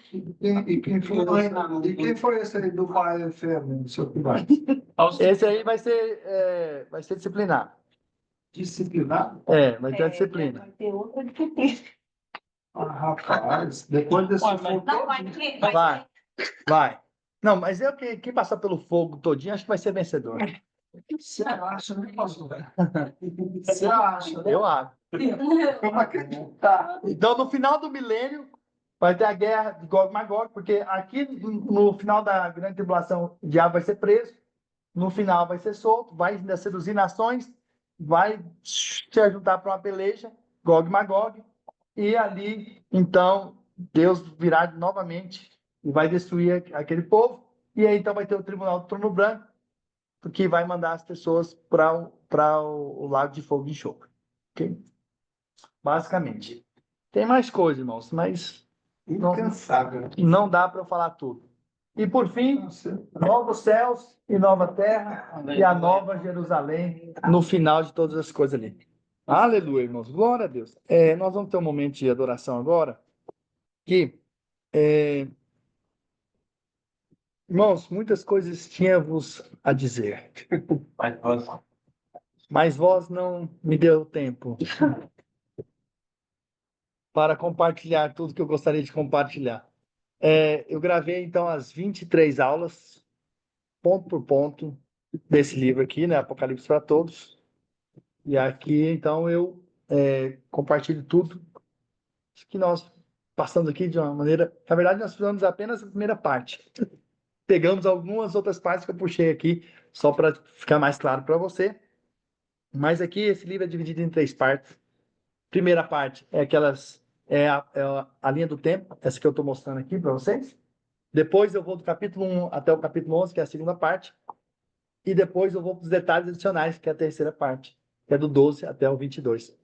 E quem foi esse aí do pai enfermo, seu pai? Esse aí vai ser disciplinado. Disciplinado? Vai ter a disciplina. Vai ter outra disciplina. Ah, rapaz, depois desse Ué, mas- fogo Não, todo, Vai. Não, mas quem passar pelo fogo todinho, acho que vai ser vencedor. você acha, né, pastor? Você acha, né? Eu acho. Vamos acreditar. Então, no final do milênio, vai ter a guerra de Gog e Magog, porque aqui no final da grande tribulação, o diabo vai ser preso, no final vai ser solto, vai ainda seduzir nações, vai se juntar para uma peleja, Gog e Magog, e ali, então, Deus virá novamente e vai destruir aquele povo, e aí então vai ter o tribunal do trono branco, que vai mandar as pessoas para o lago de fogo e enxofre. Ok? Basicamente. Tem mais coisa, irmãos, mas Incansável. não dá para eu falar tudo. E por fim, novos céus e nova terra e a nova Jerusalém no final de todas as coisas ali. Aleluia, irmãos. Glória a Deus. Nós vamos ter um momento de adoração agora. Que, irmãos, muitas coisas tinha-vos a dizer, mas vós não me deu tempo para compartilhar tudo que eu gostaria de compartilhar. Eu gravei, então, as 23 aulas, ponto por ponto, desse livro aqui, né? Apocalipse para Todos. E aqui, então, eu compartilho tudo que nós passamos aqui de uma maneira... Na verdade, nós fizemos apenas a primeira parte. Pegamos algumas outras partes que eu puxei aqui, só para ficar mais claro para você. Mas aqui, esse livro é dividido em 3 partes. Primeira parte a linha do tempo, essa que eu estou mostrando aqui para vocês. Depois eu vou do capítulo 1 até o capítulo 11, que é a segunda parte. E depois eu vou para os detalhes adicionais, que é a terceira parte, que é do 12 até o 22.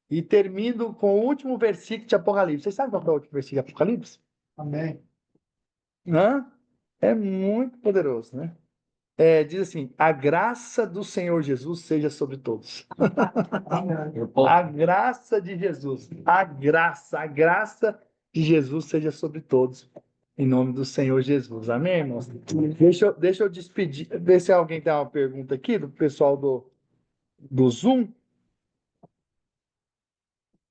E termino com o último versículo de Apocalipse. Vocês sabem qual é o último versículo de Apocalipse? Amém. Hã? É muito poderoso, né? Diz assim: a graça do Senhor Jesus seja sobre todos. A graça de Jesus, a graça de Jesus seja sobre todos. Em nome do Senhor Jesus. Amém, irmãos? Deixa eu despedir, ver se alguém tem uma pergunta aqui do pessoal do Zoom.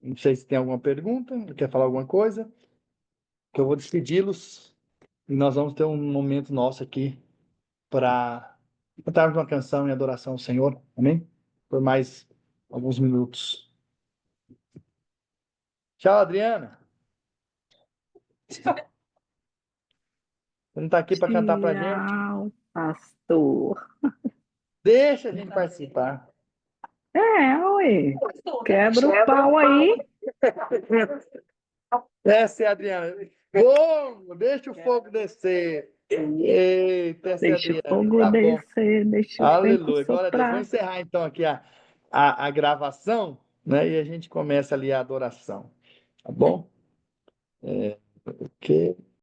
Não sei se tem alguma pergunta, quer falar alguma coisa, que eu vou despedi-los e nós vamos ter um momento nosso aqui para cantarmos uma canção em adoração ao Senhor. Amém? Por mais alguns minutos. Tchau, Adriana. Você não está aqui para cantar para gente? Tchau, pastor. Deixa a gente participar. Ué. Quebra o pau aí. Essa é a Adriana. Fogo, deixa o fogo descer. Eita, essa é a Deixa o Adriana. fogo Tá bom. descer, deixa o vento Aleluia, glória a Deus. soprar. Vamos encerrar então aqui a gravação, né? E a gente começa ali a adoração. Tá bom? Ok.